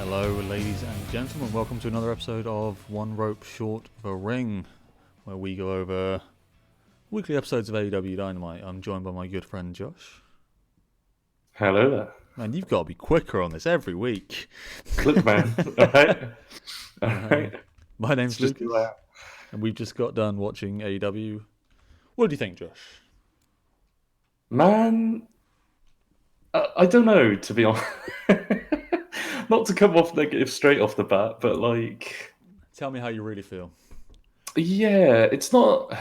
Hello, ladies and gentlemen. Welcome to another episode of One Rope Short of a Ring, where we go over weekly episodes of AEW Dynamite. I'm joined by my good friend Josh. Hello there. Man, you've got to be quicker on this every week. Look, man. All right. My name's Lucas, and we've just got done watching AEW. What do you think, Josh? Man, I don't know, to be honest. Not to come off negative straight off the bat, but like... Tell me how you really feel. Yeah, it's not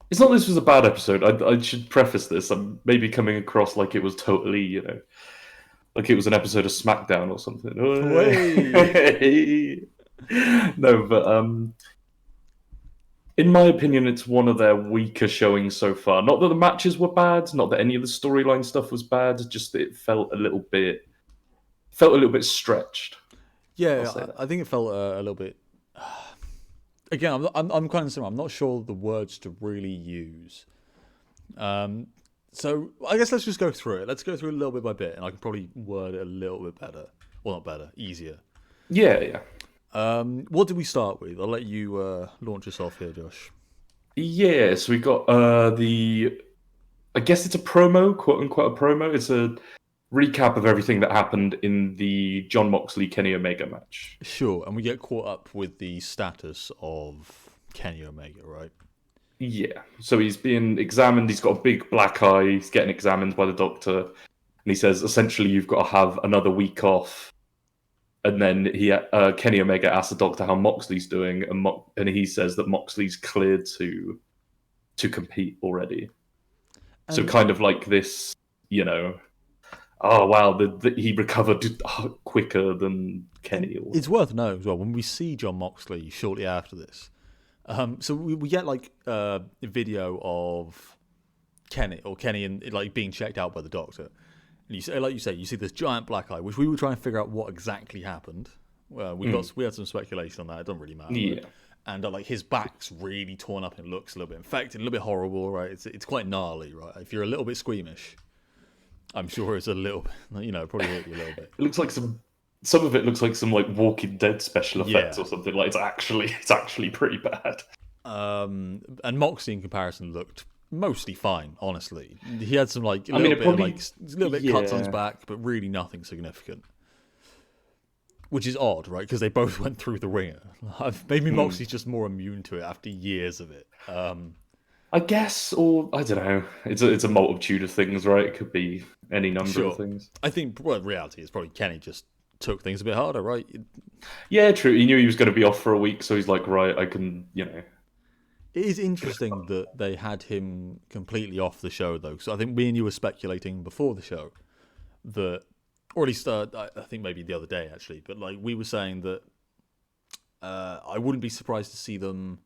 this was a bad episode. I should preface this. I'm maybe coming across like it was totally, like it was an episode of SmackDown or something. No, but in my opinion, it's one of their weaker showings so far. Not that the matches were bad, not that any of the storyline stuff was bad, just that it felt a little bit stretched. Yeah, I think it felt a little bit. Again, I'm kind of similar. I'm not sure the words to really use. So I guess let's just go through it. Let's go through it a little bit by bit, and I can probably word it a little bit better. Well, not better, easier. Yeah. What did we start with? I'll let you launch us off here, Josh. Yeah, so we got I guess it's a promo, quote unquote a promo. It's a recap of everything that happened in the Jon Moxley Kenny Omega match. Sure, and we get caught up with the status of Kenny Omega, right? Yeah, so he's being examined. He's got a big black eye. He's getting examined by the doctor, and he says essentially you've got to have another week off. And then Kenny Omega asks the doctor how Moxley's doing, and he says that Moxley's cleared to compete already. So kind of like this, oh wow, he recovered quicker than Kenny. It's worth noting as well when we see Jon Moxley shortly after this. So we get like a video of Kenny and like being checked out by the doctor. And you see this giant black eye, which we were trying to figure out what exactly happened. We had some speculation on that. It doesn't really matter. Yeah. And like his back's really torn up and looks a little bit infected, a little bit horrible, right? It's quite gnarly, right? If you're a little bit squeamish, I'm sure it's a little bit, probably hit you a little bit. It looks like some of it looks like some like Walking Dead special effects or something. Like it's actually pretty bad. And Moxley in comparison looked mostly fine, honestly. He had some like a little bit cuts on his back, but really nothing significant. Which is odd, right? Because they both went through the ringer. Maybe Moxley's just more immune to it after years of it. I guess, or I don't know. It's a multitude of things, right? It could be any number of things. I think reality is probably Kenny just took things a bit harder, right? Yeah, true. He knew he was going to be off for a week, so he's like, right, I can, It is interesting that they had him completely off the show, though. So I think me and you were speculating before the show that, or at least I think maybe the other day actually, but like we were saying that I wouldn't be surprised to see them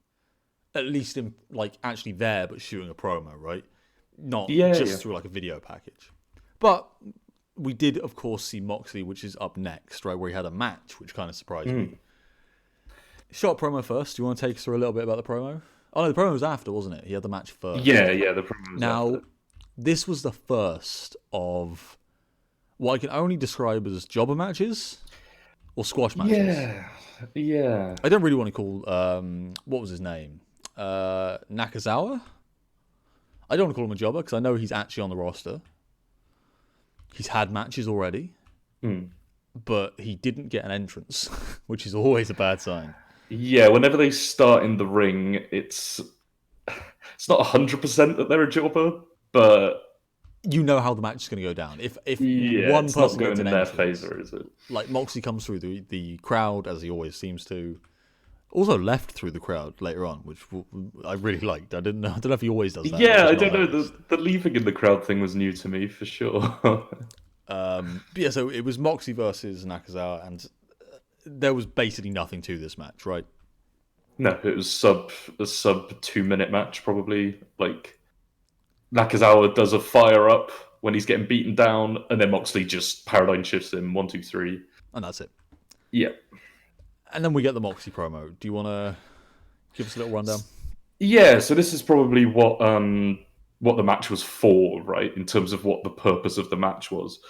at least in like actually there, but shooting a promo, right? Not through like a video package. But we did, of course, see Moxley, which is up next, right? Where he had a match, which kind of surprised me. Short promo first. Do you want to take us through a little bit about the promo? Oh, no, the promo was after, wasn't it? He had the match first. Yeah, the promo was after. This was the first of what I can only describe as jobber matches or squash matches. Yeah. I don't really want to call, what was his name? Nakazawa? I don't want to call him a jobber because I know he's actually on the roster. He's had matches already, but he didn't get an entrance, which is always a bad sign. Yeah, whenever they start in the ring, it's not 100% that they're a jobber, but you know how the match is going to go down. If one it's person not going gets in an their entrance, favor, is it? Like Moxley comes through the crowd as he always seems to. Also left through the crowd later on, which I really liked. I don't know if he always does that. Yeah, I don't know. The leaving in the crowd thing was new to me for sure. But yeah, so it was Moxley versus Nakazawa, and there was basically nothing to this match, right? No, it was a sub 2-minute match probably. Like Nakazawa does a fire up when he's getting beaten down, and then Moxley just paradigm shifts him 1, 2, 3, and that's it. Yeah. And then we get the Moxley promo. Do you want to give us a little rundown? Yeah, so this is probably what the match was for, right? In terms of what the purpose of the match was.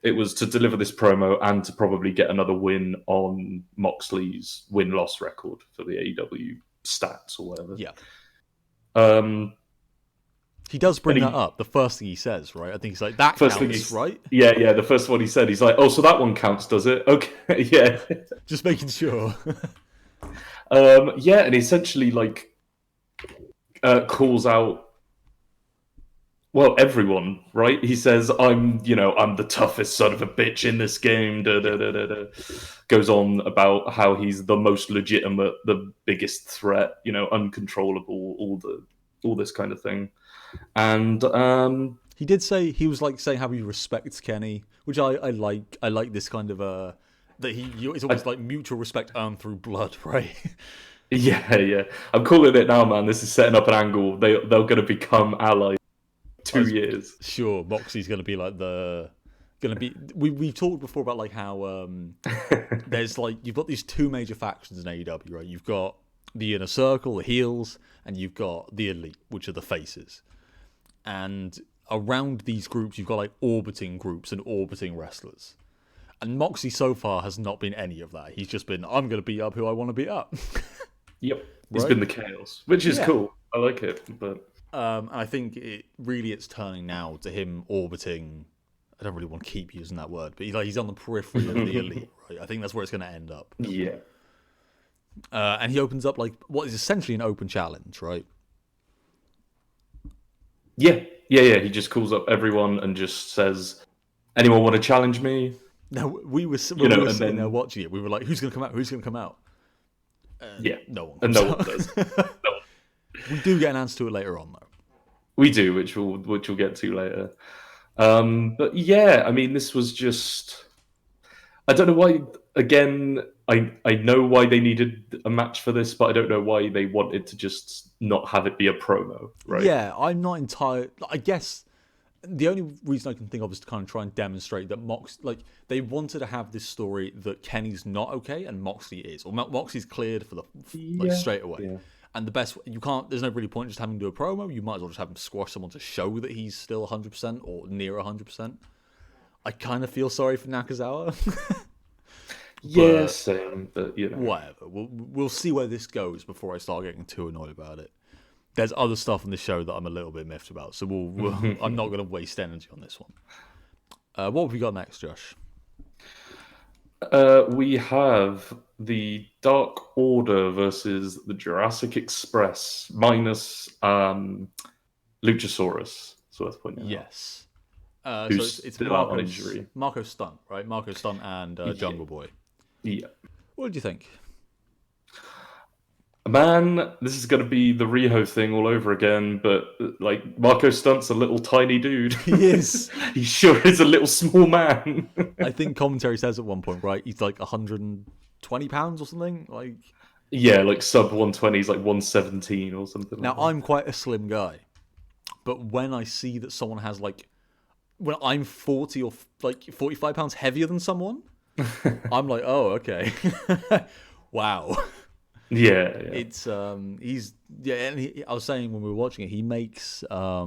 it was to deliver this promo and to probably get another win on Moxley's win-loss record for the AEW stats or whatever. Yeah. Um, he does bring that up. The first thing he says, right? I think he's like, that counts, right? Yeah. The first one he said, he's like, oh, so that one counts, does it? Okay, yeah. Just making sure. Yeah, and he essentially like calls out, well, everyone, right? He says, I'm the toughest son of a bitch in this game. Goes on about how he's the most legitimate, the biggest threat, uncontrollable, all this kind of thing. And he did say, he was like saying how he respects Kenny, which I like. I like this kind of that it's almost like mutual respect earned through blood, right? Yeah. I'm calling it now, man. This is setting up an angle. They're going to become allies. 2 years. Sure, Moxley's going to be like we've talked before about like how there's like, you've got these two major factions in AEW, right? You've got the Inner Circle, the heels, and you've got the Elite, which are the faces. And around these groups, you've got like orbiting groups and orbiting wrestlers. And Moxley so far has not been any of that. He's just been, I'm going to beat up who I want to beat up. Yep, he's been the chaos, which is cool. I like it, but. I think it's turning now to him orbiting. I don't really want to keep using that word, but he's on the periphery of the Elite, right? I think that's where it's going to end up. Yeah. And he opens up like what is essentially an open challenge, right? Yeah. He just calls up everyone and just says, "Anyone want to challenge me?" No, we were sitting there watching it. We were like, "Who's going to come out? Who's going to come out?" No one. And no one does. We do get an answer to it later on, though. We do, which we'll get to later. But yeah, I mean, this was just. I don't know why. Again, I know why they needed a match for this, but I don't know why they wanted to just not have it be a promo, right? Yeah, I'm not entirely. I guess the only reason I can think of is to kind of try and demonstrate that they wanted to have this story that Kenny's not okay and Moxley is, or Moxley's cleared for straight away. Yeah. And the best, there's no really point just having to do a promo. You might as well just have him squash someone to show that he's still 100% or near 100%. I kind of feel sorry for Nakazawa. Yeah, same, but whatever. We'll see where this goes before I start getting too annoyed about it. There's other stuff in the show that I'm a little bit miffed about, so I'm not going to waste energy on this one. What have we got next, Josh? We have the Dark Order versus the Jurassic Express minus Luchasaurus. So that's pointing out. Yes. Who's so it's still out on injury. Marco Stunt, right? Marco Stunt and Jungle Boy. Yeah. What did you think? Man, this is going to be the Riho thing all over again, but like Marco Stunt's a little tiny dude. He is. He sure is a little small man. I think commentary says at one point, right? He's like 120 pounds or something. Like, yeah, like sub 120, he's like 117 or something. Now I'm quite a slim guy, but when I see that someone has when I'm 40 or like 45 pounds heavier than someone, I'm like, oh, okay, wow. Yeah. It's and I was saying when we were watching it, he makes a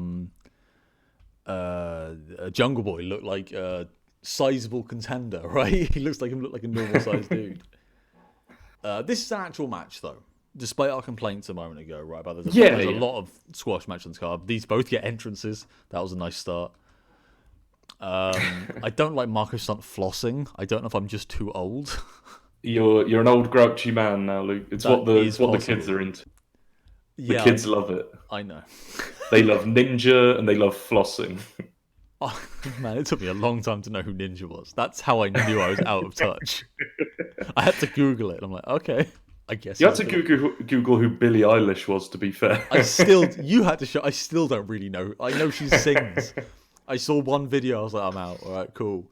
Jungle Boy look like a sizable contender, right? He looks like a normal sized dude. This is an actual match, though. Despite our complaints a moment ago, right? About there's a lot of squash matches on this card. These both get entrances. That was a nice start. I don't like Marco Stunt flossing. I don't know if I'm just too old. You're an old grouchy man now, Luke. It's what the kids are into. The kids love it. I know. They love Ninja and they love flossing. Oh, man, it took me a long time to know who Ninja was. That's how I knew I was out of touch. I had to Google it. And I'm like, okay, I guess. You had to Google who Billie Eilish was, to be fair. You had to show. I still don't really know. I know she sings. I saw one video. I was like, I'm out. All right, cool.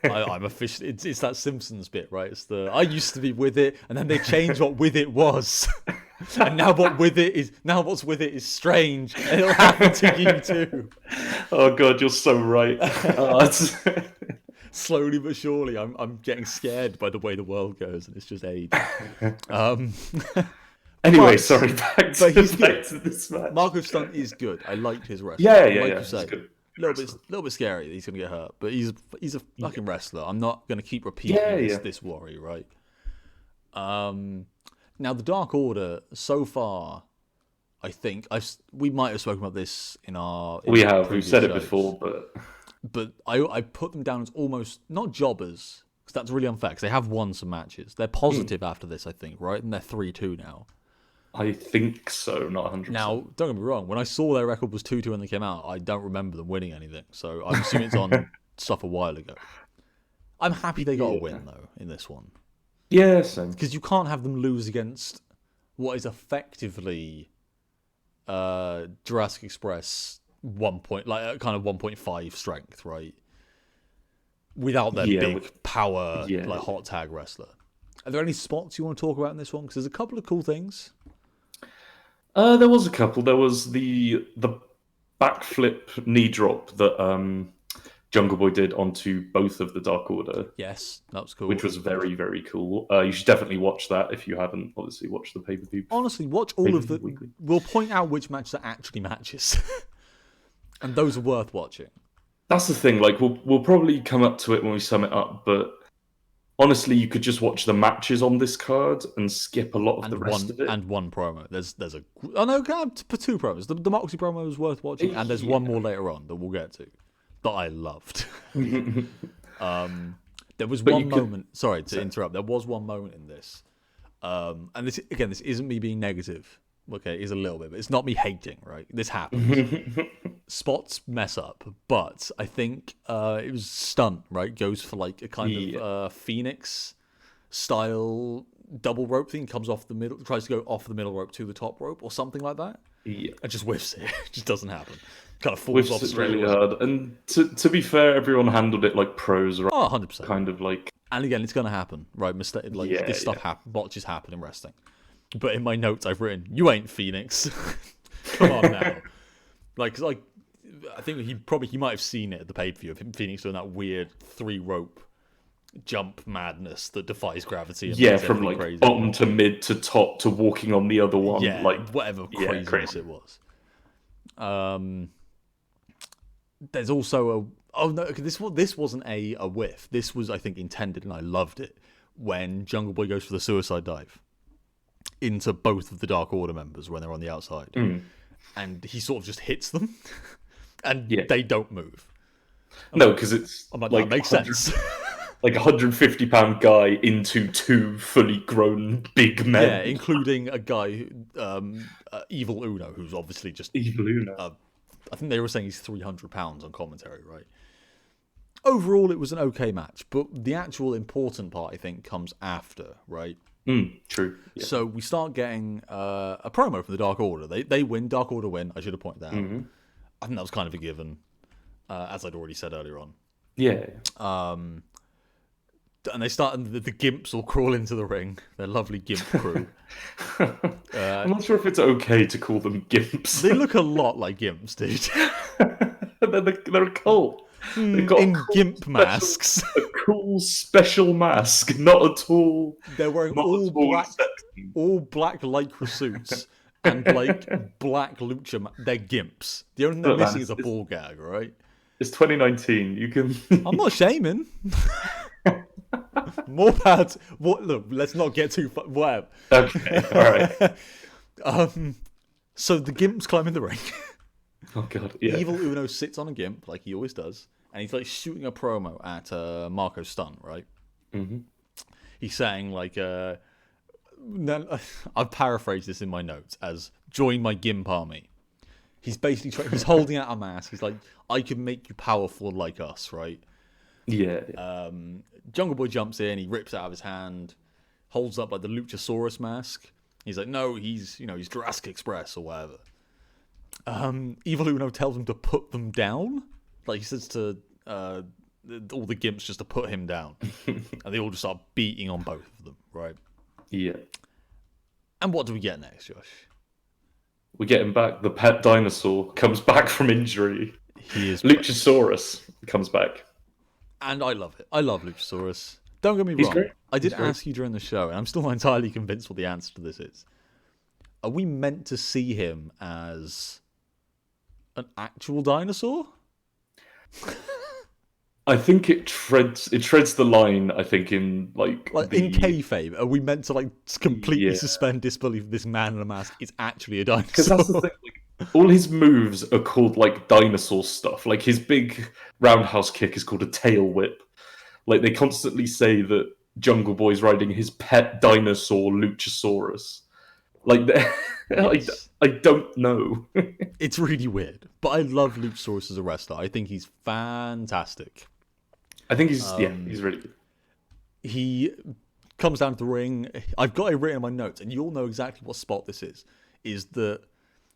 I'm officially. It's that Simpsons bit, right? It's I used to be with it, and then they changed what with it was, and now what's with it is strange, and it'll happen to you too. Oh god, you're so right. Slowly but surely, I'm getting scared by the way the world goes, and it's just age. Anyway, sorry. Back to this match. Marco Stunt is good. I liked his wrestling. Yeah. He's good. little bit scary that he's gonna get hurt, but he's a fucking wrestler. I'm not gonna keep repeating this worry, right? Now the Dark Order so far, I think we might have spoken about this in we've said it shows, before, but I put them down as almost not jobbers, because that's really unfair, because they have won some matches. They're positive after this, I think, right? And they're 3-2 now. I think so, not 100%. Now, don't get me wrong, when I saw their record was 2-2 when they came out, I don't remember them winning anything, so I'm assuming it's on stuff a while ago. I'm happy they got a win, though, in this one. Yeah, same. Because you can't have them lose against what is effectively Jurassic Express kind of 1.5 strength, right? Without their big power, hot tag wrestler. Are there any spots you want to talk about in this one? Because there's a couple of cool things. There was a couple. There was the backflip knee drop that Jungle Boy did onto both of the Dark Order. Yes, that was cool. Which was very, very cool. You should definitely watch that if you haven't, obviously, watched the pay-per-view. Honestly, watch all of the... Weekly. We'll point out which matches are actually matches. And those are worth watching. That's the thing. Like, we'll probably come up to it when we sum it up, but honestly, you could just watch the matches on this card and skip a lot of the rest of it. And one promo. There's two promos. The Moxley promo was worth watching, and there's one more later on that we'll get to that I loved. There was one moment. Sorry to interrupt. There was one moment in this, and this isn't me being negative. Okay, it is a little bit, but it's not me hating. Right, this happens. Spots mess up, but I think it was stunt. Right, goes for like a kind of Phoenix style double rope thing. Comes off the middle, tries to go off the middle rope to the top rope or something like that. Yeah, and just whiffs it. It just doesn't happen. Kind of falls off straight really hard. And to be fair, everyone handled it like pros, right? Oh, 100%. Kind of like... And again, it's going to happen, right? This stuff happens. Botches happen in wrestling. But in my notes, I've written, "You ain't Phoenix." Come on now. I think he might have seen it at the pay-per-view of him, Phoenix, doing that weird 3-rope jump madness that defies gravity. And from like crazy. Bottom to mid to top to walking on the other one. Yeah, like whatever craziness it was. There's also this wasn't a whiff. This was, I think, intended, and I loved it when Jungle Boy goes for the suicide dive into both of the Dark Order members when they're on the outside, and he sort of just hits them, and they don't move. No, because it's like that makes sense. Like a 150-pound guy into two fully grown big men. Yeah, including a guy, Evil Uno, who's obviously just Evil Uno. I think they were saying he's 300 pounds on commentary, right? Overall, it was an okay match, but the actual important part, I think, comes after, right? True. Yeah. So we start getting a promo from the Dark Order. They win. Dark Order win. I should have pointed that out. I think that was kind of a given, as I'd already said earlier on. Yeah. And they start, and the Gimps will crawl into the ring. Their lovely Gimp crew. I'm not sure if it's okay to call them Gimps. They look a lot like Gimps, dude. They're a cult. They've got in Gimp masks. A cool special mask, not at all. They're wearing all black lycra suits and like black lucha. They're Gimps. The only thing they're missing is a ball gag, right? It's 2019. You can. I'm not shaming. More bad. Look, let's not get too far. Whatever. Okay, all right. So the Gimps climb in the ring. Oh god, yeah. Evil Uno sits on a Gimp like he always does, and he's like shooting a promo at Marco Stunt, right? He's saying like, I've paraphrased this in my notes as "join my Gimp army." He's basically he's holding out a mask. He's like, "I can make you powerful like us," right? Yeah. Jungle Boy jumps in, he rips it out of his hand, holds up like the Luchasaurus mask. He's like, no, he's Jurassic Express or whatever. Evil Uno tells him to put them down. Like he says to all the Gimps just to put him down. And they all just start beating on both of them, right? Yeah. And what do we get next, Josh? We get him back. The pet dinosaur comes back from injury. He is Luchasaurus comes back. And I love it. I love Luchasaurus. Don't get me wrong. Great. I did ask you during the show, and I'm still not entirely convinced what the answer to this is. Are we meant to see him as an actual dinosaur? I think it treads the line. I think in Like in kayfabe, are we meant to like completely suspend disbelief? This man in a mask is actually a dinosaur. Because that's the thing. Like, all his moves are called like dinosaur stuff. Like his big roundhouse kick is called a tail whip. Like they constantly say that Jungle Boy's riding his pet dinosaur Luchasaurus. Like, yes. I don't know. It's really weird, but I love Luchasaurus as a wrestler. I think he's fantastic. I think he's really good. He comes down to the ring. I've got it written in my notes, and you'll know exactly what spot this is.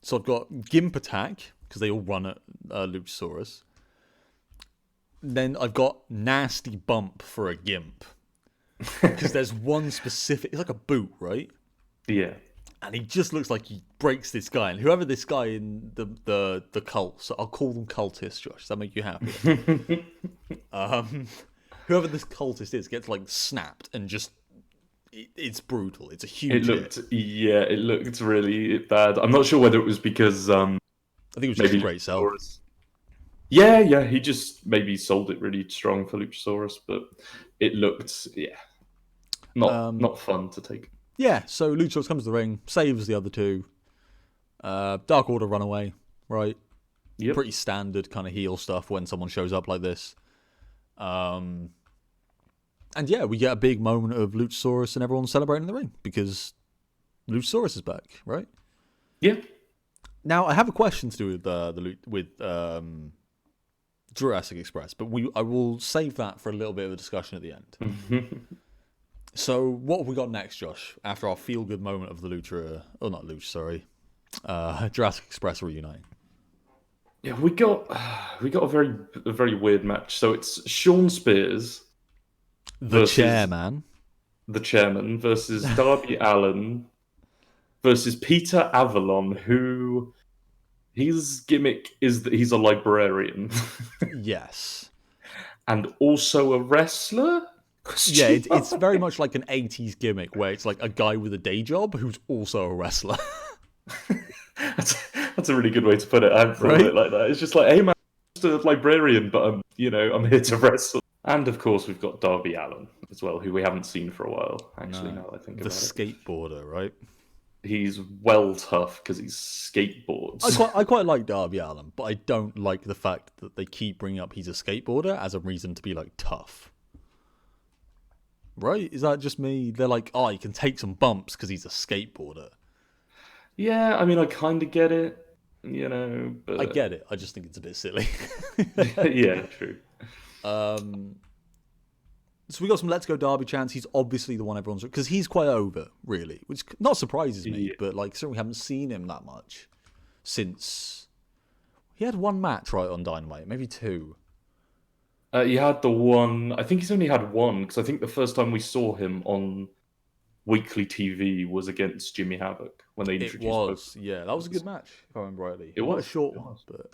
So I've got Gimp Attack, because they all run at Luchasaurus. Then I've got Nasty Bump for a Gimp. Because there's one specific... It's like a boot, right? Yeah. And he just looks like he breaks this guy. And whoever this guy in the cult... So I'll call them cultists, Josh. Does that make you happy? Whoever this cultist is gets, like, snapped and just... It's brutal. It's a huge it looked really bad. I'm not sure whether it was because... I think it was just a great sell. Yeah, he just maybe sold it really strong for Luchasaurus, but it looked, not fun to take. Yeah, so Luchasaurus comes to the ring, saves the other two. Dark Order run away, right? Yep. Pretty standard kind of heel stuff when someone shows up like this. And yeah, we get a big moment of Luchasaurus and everyone celebrating in the ring because Luchasaurus is back, right? Yeah. Now I have a question to do with Jurassic Express, but I will save that for a little bit of a discussion at the end. So what have we got next, Josh? After our feel-good moment of the Jurassic Express reuniting. Yeah, we got a very weird match. So it's Shawn Spears, the chairman versus Darby Allin versus Peter Avalon, who his gimmick is that he's a librarian. Yes. And also a wrestler? Yeah, it's very much like an 80s gimmick where it's like a guy with a day job who's also a wrestler. That's a really good way to put it. I haven't thought of it like that. It's just like, hey man, I'm just a librarian, but I'm here to wrestle. And of course, we've got Darby Allin as well, who we haven't seen for a while. Actually, now I think about it. The skateboarder, right? He's well tough because he skateboards. I quite like Darby Allin, but I don't like the fact that they keep bringing up he's a skateboarder as a reason to be like tough. Right? Is that just me? They're like, oh, he can take some bumps because he's a skateboarder. Yeah, I mean, I kind of get it, but... I get it. I just think it's a bit silly. Yeah, true. So we got some Let's Go Darby chants. He's obviously the one everyone's... Because he's quite over, really. Which not surprises me, but like certainly haven't seen him that much since... He had one match, right, on Dynamite. Maybe two. He had the one... I think he's only had one, because I think the first time we saw him on weekly TV was against Jimmy Havoc, when they introduced... It was, yeah. That was a good match, if I remember rightly. It was a short one, but...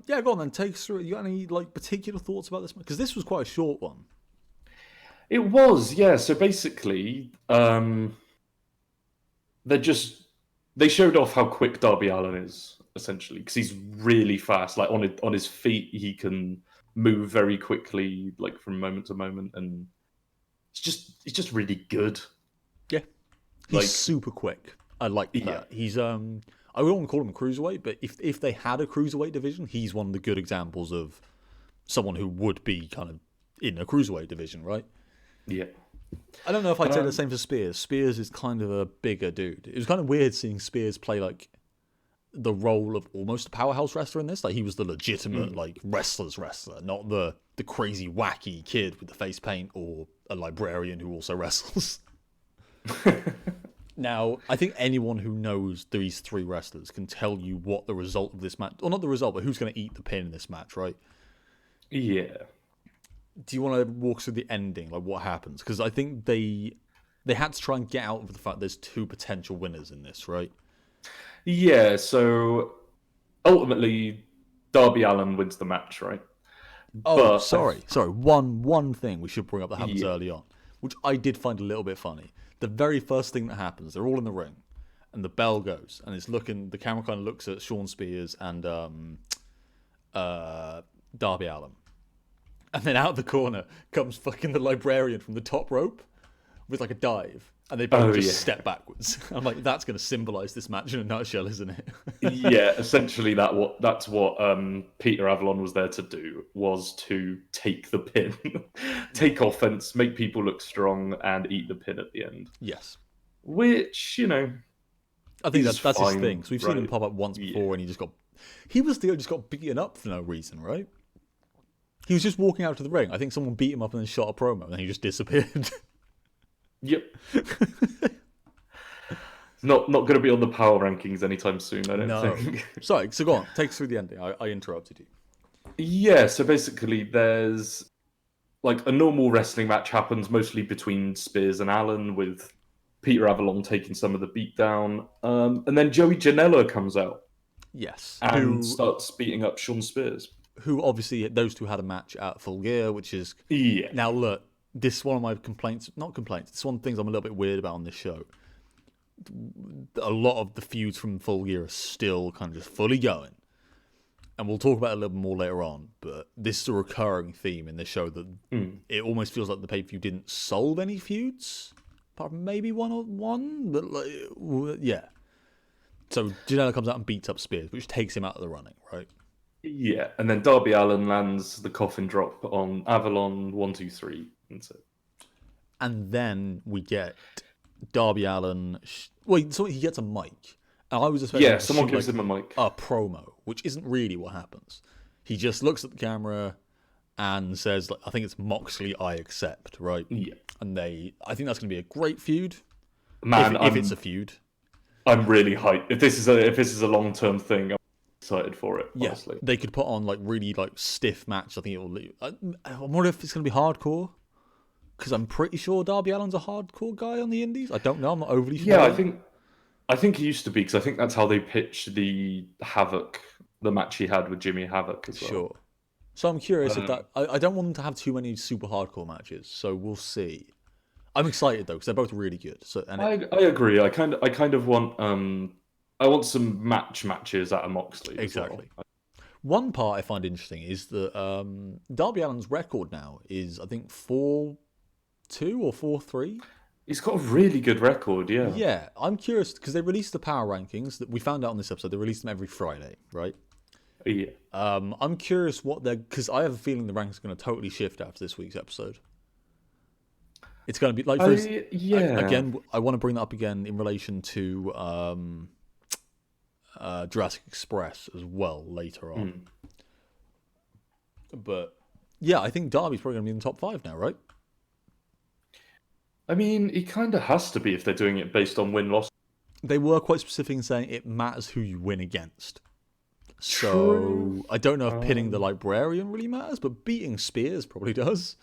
yeah, go on then. Take us through it. You got any like particular thoughts about this? Because this was quite a short one. It was, yeah. So basically, they showed off how quick Darby Allin is, essentially, because he's really fast. Like on his feet, he can move very quickly, like from moment to moment, and it's just really good. Yeah, he's super quick. I like that. Yeah. He's I wouldn't call him a cruiserweight, but if they had a cruiserweight division, he's one of the good examples of someone who would be kind of in a cruiserweight division, right? Yeah. I don't know if I'd say the same for Spears. Spears is kind of a bigger dude. It was kind of weird seeing Spears play like the role of almost a powerhouse wrestler in this. Like he was the legitimate like wrestler's wrestler, not the crazy wacky kid with the face paint or a librarian who also wrestles. Now, I think anyone who knows these three wrestlers can tell you what the result of this match... Or not the result, but who's going to eat the pin in this match, right? Yeah. Do you want to walk through the ending? Like, what happens? Because I think they had to try and get out of the fact there's two potential winners in this, right? Yeah, so... Ultimately, Darby Allin wins the match, right? Oh, but... sorry. One thing we should bring up that happens early on, which I did find a little bit funny. The very first thing that happens, they're all in the ring, and the bell goes, and the camera kind of looks at Shawn Spears and Darby Allin. And then out the corner comes fucking the librarian from the top rope with like a dive. And they both step backwards. I'm like, that's going to symbolise this match in a nutshell, isn't it? Yeah, essentially that's what Peter Avalon was there to do, was to take the pin. Take offense, make people look strong, and eat the pin at the end. Yes. Which, I think that's his thing. So we've seen right? him pop up once before and he just got beaten up for no reason, right? He was just walking out to the ring. I think someone beat him up and then shot a promo and then he just disappeared. Yep. Not going to be on the power rankings anytime soon, I don't think. Sorry, so go on. Take us through the ending. I interrupted you. Yeah, so basically there's like a normal wrestling match happens mostly between Spears and Allin, with Peter Avalon taking some of the beatdown. And then Joey Janela comes out. Yes. And starts beating up Shawn Spears. Who obviously, those two had a match at Full Gear, which is... Yeah. Now look, this is one of my complaints. Not complaints. It's one of the things I'm a little bit weird about on this show. A lot of the feuds from Full Gear are still kind of just fully going. And we'll talk about it a little bit more later on. But this is a recurring theme in this show that it almost feels like the pay-per-view didn't solve any feuds. Apart from maybe one. But yeah. So Janela comes out and beats up Spears, which takes him out of the running, right? Yeah, and then Darby Allin lands the coffin drop on Avalon 1, 2, 3. That's it. And then we get Darby Allin. So he gets a mic. And I was expecting someone gives him a mic. A promo, which isn't really what happens. He just looks at the camera and says, I think it's Moxley, I accept, right? Yeah. And I think that's going to be a great feud. Man, if it's a feud. I'm really hyped. If this is a long-term thing, I'm excited for it, honestly. They could put on really stiff match. I think it will. I wonder if it's going to be hardcore, because I'm pretty sure Darby Allin's a hardcore guy on the Indies. I don't know. I'm not overly familiar. Yeah, I think he used to be, because I think that's how they pitched the match he had with Jimmy Havoc as well. Sure. So I'm curious if that. I don't want them to have too many super hardcore matches. So we'll see. I'm excited though, because they're both really good. So I agree. I kind of want I want some matches out of Moxley. Exactly. Well. One part I find interesting is that Darby Allin's record now is, I think, 4-2 or 4-3. He's got a really good record, yeah. Yeah, I'm curious, because they released the power rankings that we found out on this episode. They release them every Friday, right? Yeah. I'm curious because I have a feeling the rankings are going to totally shift after this week's episode. It's going to be again, I want to bring that up again in relation to Jurassic Express as well later on. But yeah, I think Darby's probably going to be in the top 5 now, right? I mean, he kind of has to be if they're doing it based on win-loss. They were quite specific in saying it matters who you win against. So True. I don't know if pinning the librarian really matters, but beating Spears probably does.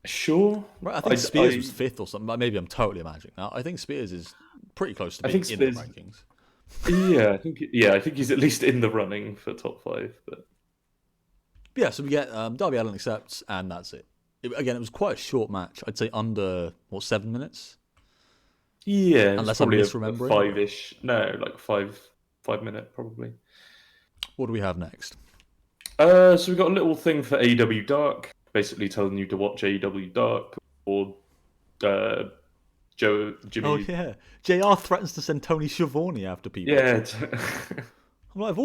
Sure. Right, I think Spears was 5th or something. Maybe I'm totally imagining that. I think Spears is pretty close to being in the rankings. Yeah, I think he's at least in the running for top 5. But yeah, so we get Darby Allin accepts, and that's it. Again, it was quite a short match. I'd say under 7 minutes. Yeah, unless I'm misremembering. 5-ish. No, like 5 minute probably. What do we have next? So we got a little thing for AEW Dark, basically telling you to watch AEW Dark or Jimmy. Oh yeah, JR threatens to send Tony Schiavone after people. Yeah. I'm like,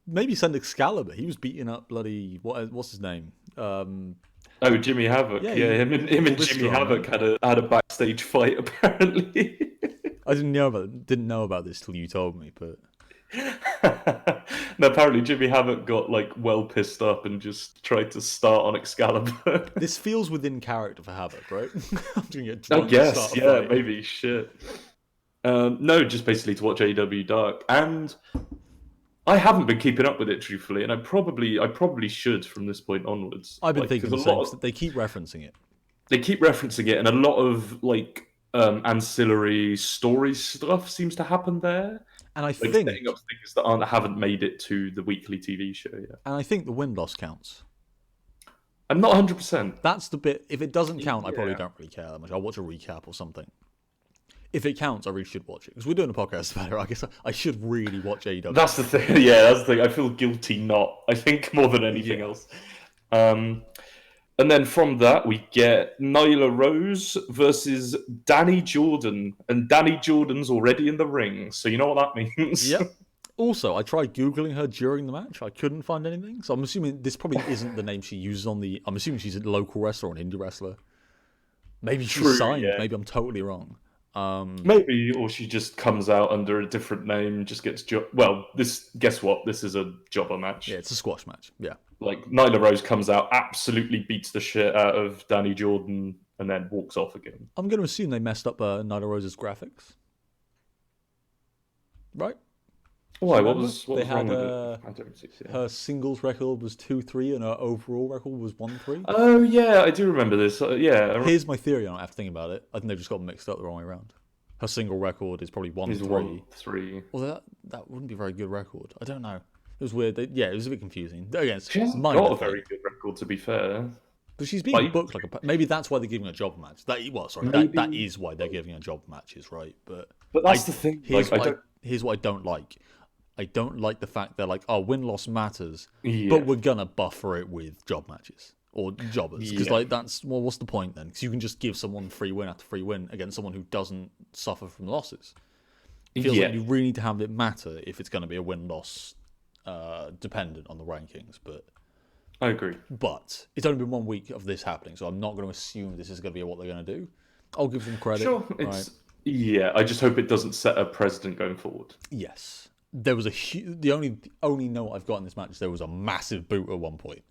maybe send Excalibur. He was beating up bloody what's his name? Oh, Jimmy Havoc. Yeah, him and Jimmy Havoc had a backstage fight apparently. I didn't know about this till you told me, but no, apparently Jimmy Havoc got well pissed up and just tried to start on Excalibur. This feels within character for Havoc, right? I'm doing it. I guess, yeah, maybe shit. No, just basically to watch AEW Dark, and I haven't been keeping up with it truthfully, and I probably should from this point onwards. I've been thinking the same. They keep referencing it. They keep referencing it, and a lot of ancillary story stuff seems to happen there. And I think setting up things that haven't made it to the weekly TV show yet. And I think the win-loss counts. I'm not 100%. That's the bit. If it doesn't count, I probably don't really care that much. I'll watch a recap or something. if it counts, I really should watch it because we're doing a podcast about it. I guess I should really watch AEW. That's the thing. Yeah, that's the thing. I feel guilty not. I think more than anything else. And then from that, we get Nyla Rose versus Danny Jordan. And Danny Jordan's already in the ring, so you know what that means. Yep. Also, I tried Googling her during the match. I couldn't find anything. So I'm assuming this probably isn't the name she uses on the... I'm assuming she's a local wrestler or an indie wrestler. Maybe she's signed. Yeah. Maybe I'm totally wrong. Maybe, or she just comes out under a different name, just gets... guess what? This is a jobber match. Yeah, it's a squash match. Yeah. Like, Nyla Rose comes out, absolutely beats the shit out of Danny Jordan, and then walks off again. I'm going to assume they messed up Nyla Rose's graphics. Right? Why? What was they wrong had with it? I don't see it. Her singles record was 2-3 and her overall record was 1-3. Oh yeah, I do remember this. Yeah. Here's my theory on it after thinking about it. I think they've just got mixed up the wrong way around. Her single record is probably 1-3. 1-3. Well, that wouldn't be a very good record. I don't know. It was weird. It was a bit confusing. Again, she hasn't got a very good record, to be fair. But she's being booked like a... Maybe that's why they're giving her a job match. That is why they're giving her job matches, right? But that's the thing. Here's what I don't like. I don't like the fact they're like, win-loss matters, but we're going to buffer it with job matches or jobbers. Because, what's the point then? Because you can just give someone free win after free win against someone who doesn't suffer from losses. It feels like you really need to have it matter if it's going to be a win-loss dependent on the rankings. But I agree. But it's only been 1 week of this happening, so I'm not going to assume this is going to be what they're going to do. I'll give them credit. Sure, Yeah, I just hope it doesn't set a precedent going forward. Yes. There was the only note I've got in this match is there was a massive boot at one point.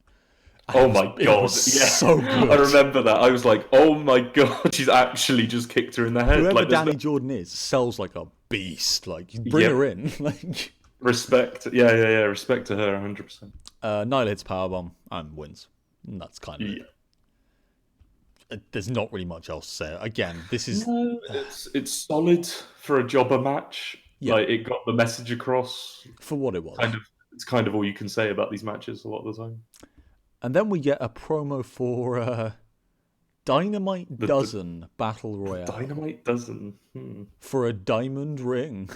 Oh my god! Yeah, so good. I remember that. I was like, "Oh my god, she's actually just kicked her in the head." Whoever Danny Jordan is sells like a beast. Like, bring her in. Like, respect. Yeah. Respect to her, 100%. Nyla hits powerbomb and wins. And that's kind of it. There's not really much else to say. Again, this is it's solid for a jobber match. Yeah. Like, it got the message across for what it was. It's kind of all you can say about these matches a lot of the time. And then we get a promo for Dynamite Dozen Battle Royale. Dynamite Dozen for a diamond ring.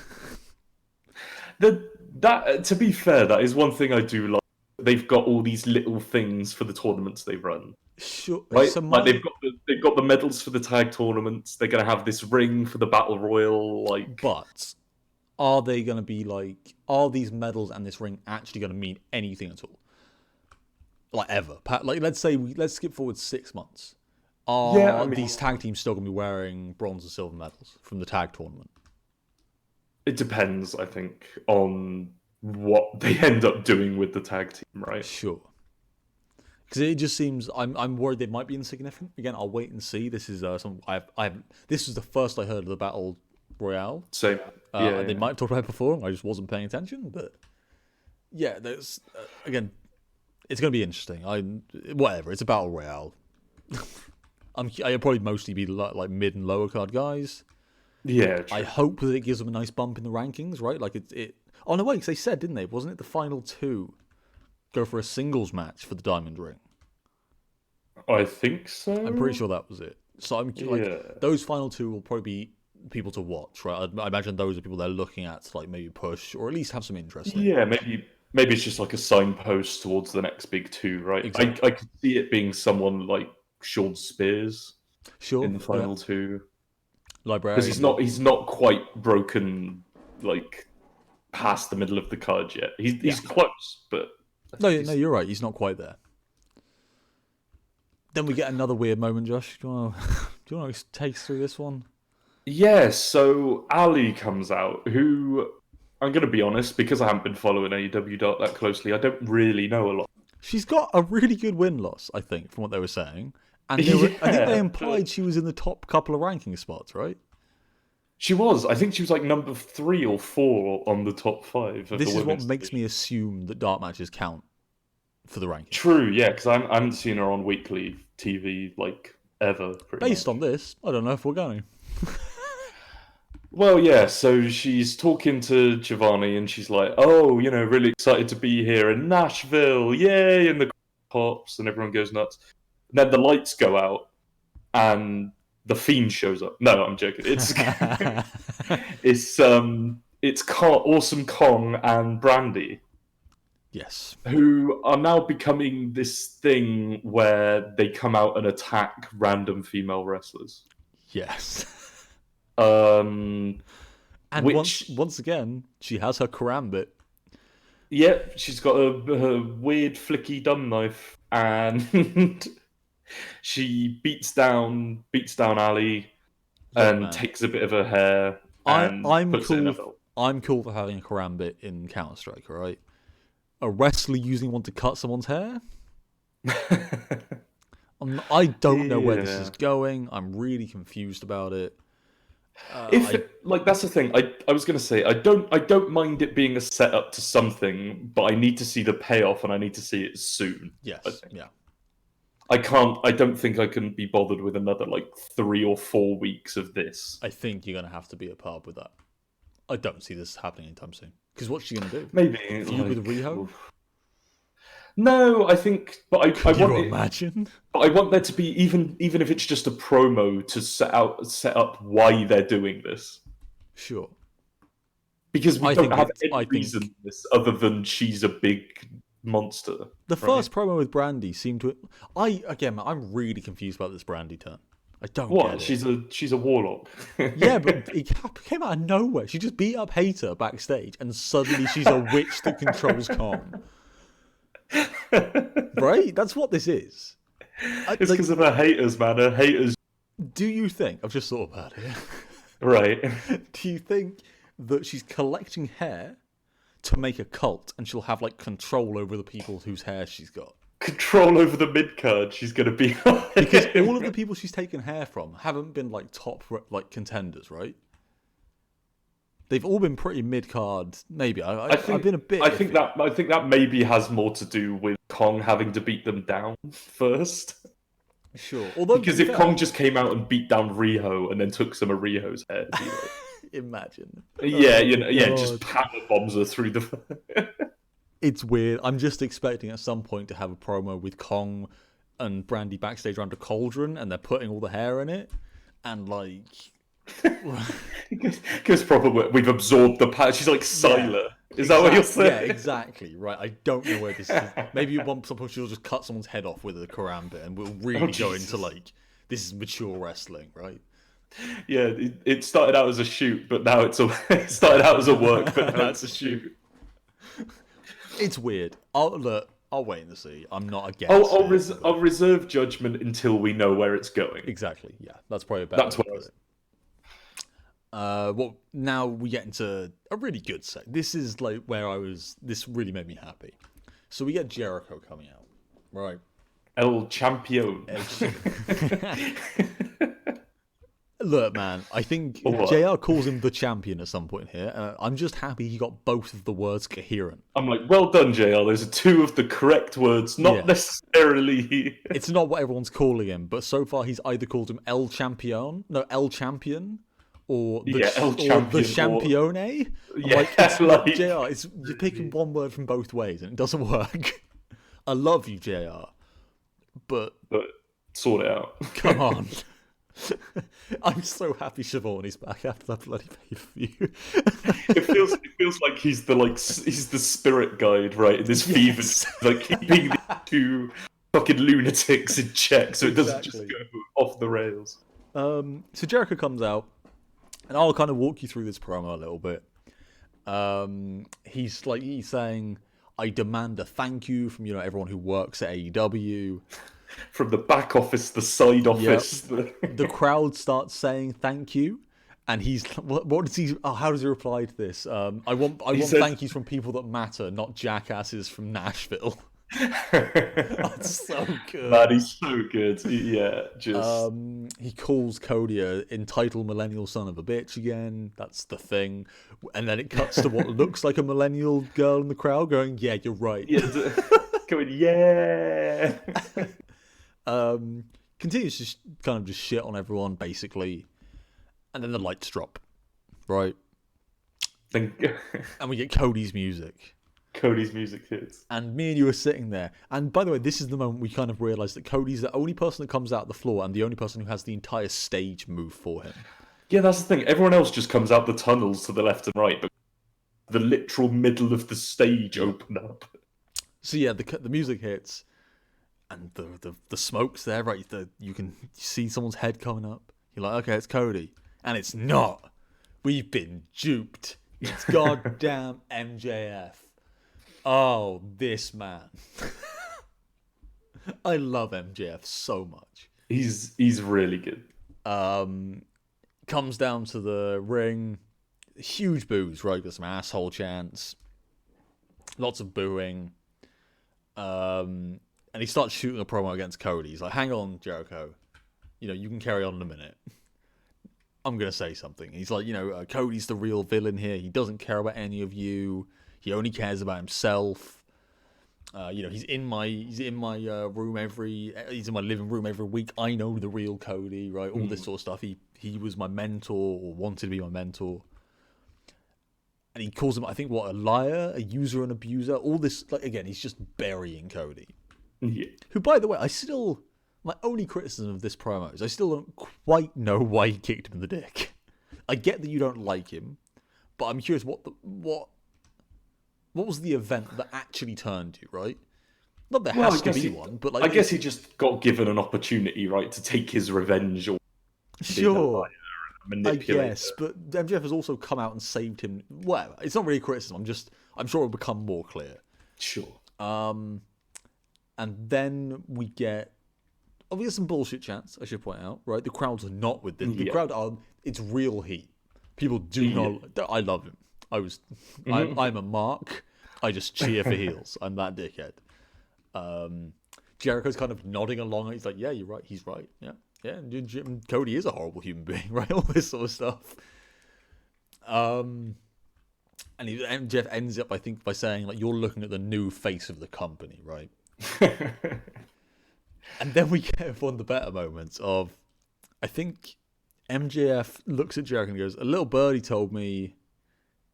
That to be fair, that is one thing I do like. They've got all these little things for the tournaments they run. Sure, right? Like they've got the medals for the tag tournaments. They're gonna have this ring for the battle royal. But are they going to be like... Are these medals and this ring actually going to mean anything at all? Like, ever? Like, let's skip forward 6 months. These tag teams still going to be wearing bronze and silver medals from the tag tournament? It depends, I think, on what they end up doing with the tag team, right? Sure. Because it just seems... I'm worried they might be insignificant. Again, I'll wait and see. This is this is the first I heard of the Battle Royale. Same. They might have talked about it before. I just wasn't paying attention. But yeah, there's again, it's going to be interesting. Whatever. It's a battle royale. I'll probably mostly be like mid and lower card guys. Yeah. True. I hope that it gives them a nice bump in the rankings, right? Like it. Oh no, wait, 'cause they said, didn't they? Wasn't it the final two go for a singles match for the diamond ring? I think so. I'm pretty sure that was it. So those final two will probably be people to watch, right? I imagine those are people they're looking at to like maybe push or at least have some interest in. Yeah, maybe it's just like a signpost towards the next big two, right? Exactly. I could see it being someone like Shawn Spears in the final two. Librarian. Because he's not quite broken like past the middle of the card yet. He's close, but no, you're right. He's not quite there. Then we get another weird moment, Josh. Do you want to take us through this one? Yeah, so Allie comes out, who, I'm going to be honest, because I haven't been following AEW that closely, I don't really know a lot. She's got a really good win-loss, I think, from what they were saying. And I think they implied she was in the top couple of ranking spots, right? She was. I think she was like number 3 or 4 on the top 5 of This is what makes me assume that dark matches count for the ranking. True, yeah, because I haven't seen her on weekly TV, like, ever. Based on this, I don't know if we're going. Well, yeah, so she's talking to Giovanni and she's like, oh, really excited to be here in Nashville, yay, and the pops and everyone goes nuts. And then the lights go out and the Fiend shows up. No, I'm joking. It's Awesome Kong and Brandy. Yes. Who are now becoming this thing where they come out and attack random female wrestlers. Yes. And once again, she has her karambit. Yep, she's got her weird flicky dumb knife, and she beats down Allie and takes a bit of her hair and puts it in her belt. I'm cool for having a karambit in Counter-Strike, right? A wrestler using one to cut someone's hair? I don't know where this is going. I'm really confused about it. That's the thing. I was going to say I don't mind it being a setup to something, but I need to see the payoff and I need to see it soon. Yes. Yeah. I don't think I can be bothered with another 3 or 4 weeks of this. I think you're going to have to be a part with that. I don't see this happening anytime soon. Because what's she going to do? Maybe feud with Riho? No, I think, but I want imagine. But I want there to be even if it's just a promo to set up why they're doing this. Sure. Because we don't have any reason for this other than she's a big monster. The first promo with Brandy seemed to. I'm really confused about this Brandy turn. I don't get it. She's a warlock. Yeah, but it came out of nowhere. She just beat up Hater backstage, and suddenly she's a witch that controls Kong. Right? That's what this is. It's because of her haters, man. Her haters. Do you think? I've just thought about it. Right. Do you think that she's collecting hair to make a cult, and she'll have control over the people whose hair she's got? Control over the mid card. She's going to be because all of the people she's taken hair from haven't been top contenders, right? They've all been pretty mid card. Maybe I've been a bit. I think that maybe has more to do with Kong having to beat them down first. Sure, although because if Kong just came out and beat down Riho and then took some of Riho's hair, imagine. Yeah, just power bombs her through the. It's weird. I'm just expecting at some point to have a promo with Kong and Brandy backstage around a cauldron, and they're putting all the hair in it, and because probably we've absorbed the power. She's like Sylar. Is that what you're saying? Yeah, exactly. Right. I don't know where this is. Maybe at some point she'll just cut someone's head off with a karambit, and we'll really go into this is mature wrestling, right? Yeah, it started out as a shoot, but now it started out as a work, but now it's a shoot. It's weird. I'll wait and see. I'm not against I'll reserve judgment until we know where it's going. Exactly. Yeah, that's probably a better. That's what I was. Well, now we get into a really good set. This is where I was. This really made me happy. So we get Jericho coming out, right? El Champion. Look, man, I think JR calls him the champion at some point here. I'm just happy he got both of the words coherent. I'm well done, JR. Those are two of the correct words, not necessarily. It's not what everyone's calling him, but so far he's either called him El Champion, or the Champione. JR, you're picking one word from both ways, and it doesn't work. I love you, JR, but sort it out. Come on. I'm so happy Siobhan is back after that bloody pay-per-view. It feels like he's the spirit guide, right? In this fever, keeping the two fucking lunatics in check, so it doesn't just go off the rails. So Jericho comes out, and I'll kind of walk you through this promo a little bit. He's saying, "I demand a thank you from everyone who works at AEW." From the back office, the side office. Yep. The crowd starts saying thank you, and he's what does he? How does he reply to this? I want thank yous from people that matter, not jackasses from Nashville. That's so good. Man, he's so good. He calls Cody a entitled millennial son of a bitch again. That's the thing. And then it cuts to what looks like a millennial girl in the crowd going, "Yeah, you're right." Yeah, going, yeah. Continues to kind of just shit on everyone, basically. And then the lights drop. Right? And we get Cody's music. Cody's music hits. And me and you were sitting there. And by the way, this is the moment we kind of realised that Cody's the only person that comes out the floor and the only person who has the entire stage move for him. Yeah, that's the thing. Everyone else just comes out the tunnels to the left and right, but the literal middle of the stage open up. So yeah, the music hits, and the smoke's there, right? You can see someone's head coming up. You're like, okay, it's Cody. And it's not. We've been duped. It's goddamn MJF. Oh, this man. I love MJF so much. He's really good. Comes down to the ring. Huge boos, right? Got some asshole chants. Lots of booing. And he starts shooting a promo against Cody. He's like, hang on, Jericho. You can carry on in a minute. I'm going to say something. He's like, Cody's the real villain here. He doesn't care about any of you. He only cares about himself. He's in my room he's in my living room every week. I know the real Cody, right? All this sort of stuff. He was my mentor, or wanted to be my mentor. And he calls him, I think, a liar, a user and abuser. All this, again, he's just burying Cody. Yeah. Who, by the way, my only criticism of this promo is I still don't quite know why he kicked him in the dick. I get that you don't like him, but I'm curious what was the event that actually turned you, right? Not there has to be one, but I guess he just got given an opportunity, right, to take his revenge. Or sure, I guess, but MJF has also come out and saved him. Well, it's not really criticism. I'm sure it'll become more clear. Sure. And then we get obviously some bullshit chants, I should point out, right? The crowds are not with this. The crowd it's real heat. People do not. I love him. I'm a mark. I just cheer for heels. I'm that dickhead. Jericho's kind of nodding along. He's like, yeah, you're right. He's right. Yeah. Yeah. And Cody is a horrible human being, right? All this sort of stuff. And MJF ends up, I think, by saying, like, you're looking at the new face of the company, right? And then we get one of the better moments of, I think MJF looks at Jericho and goes, a little birdie told me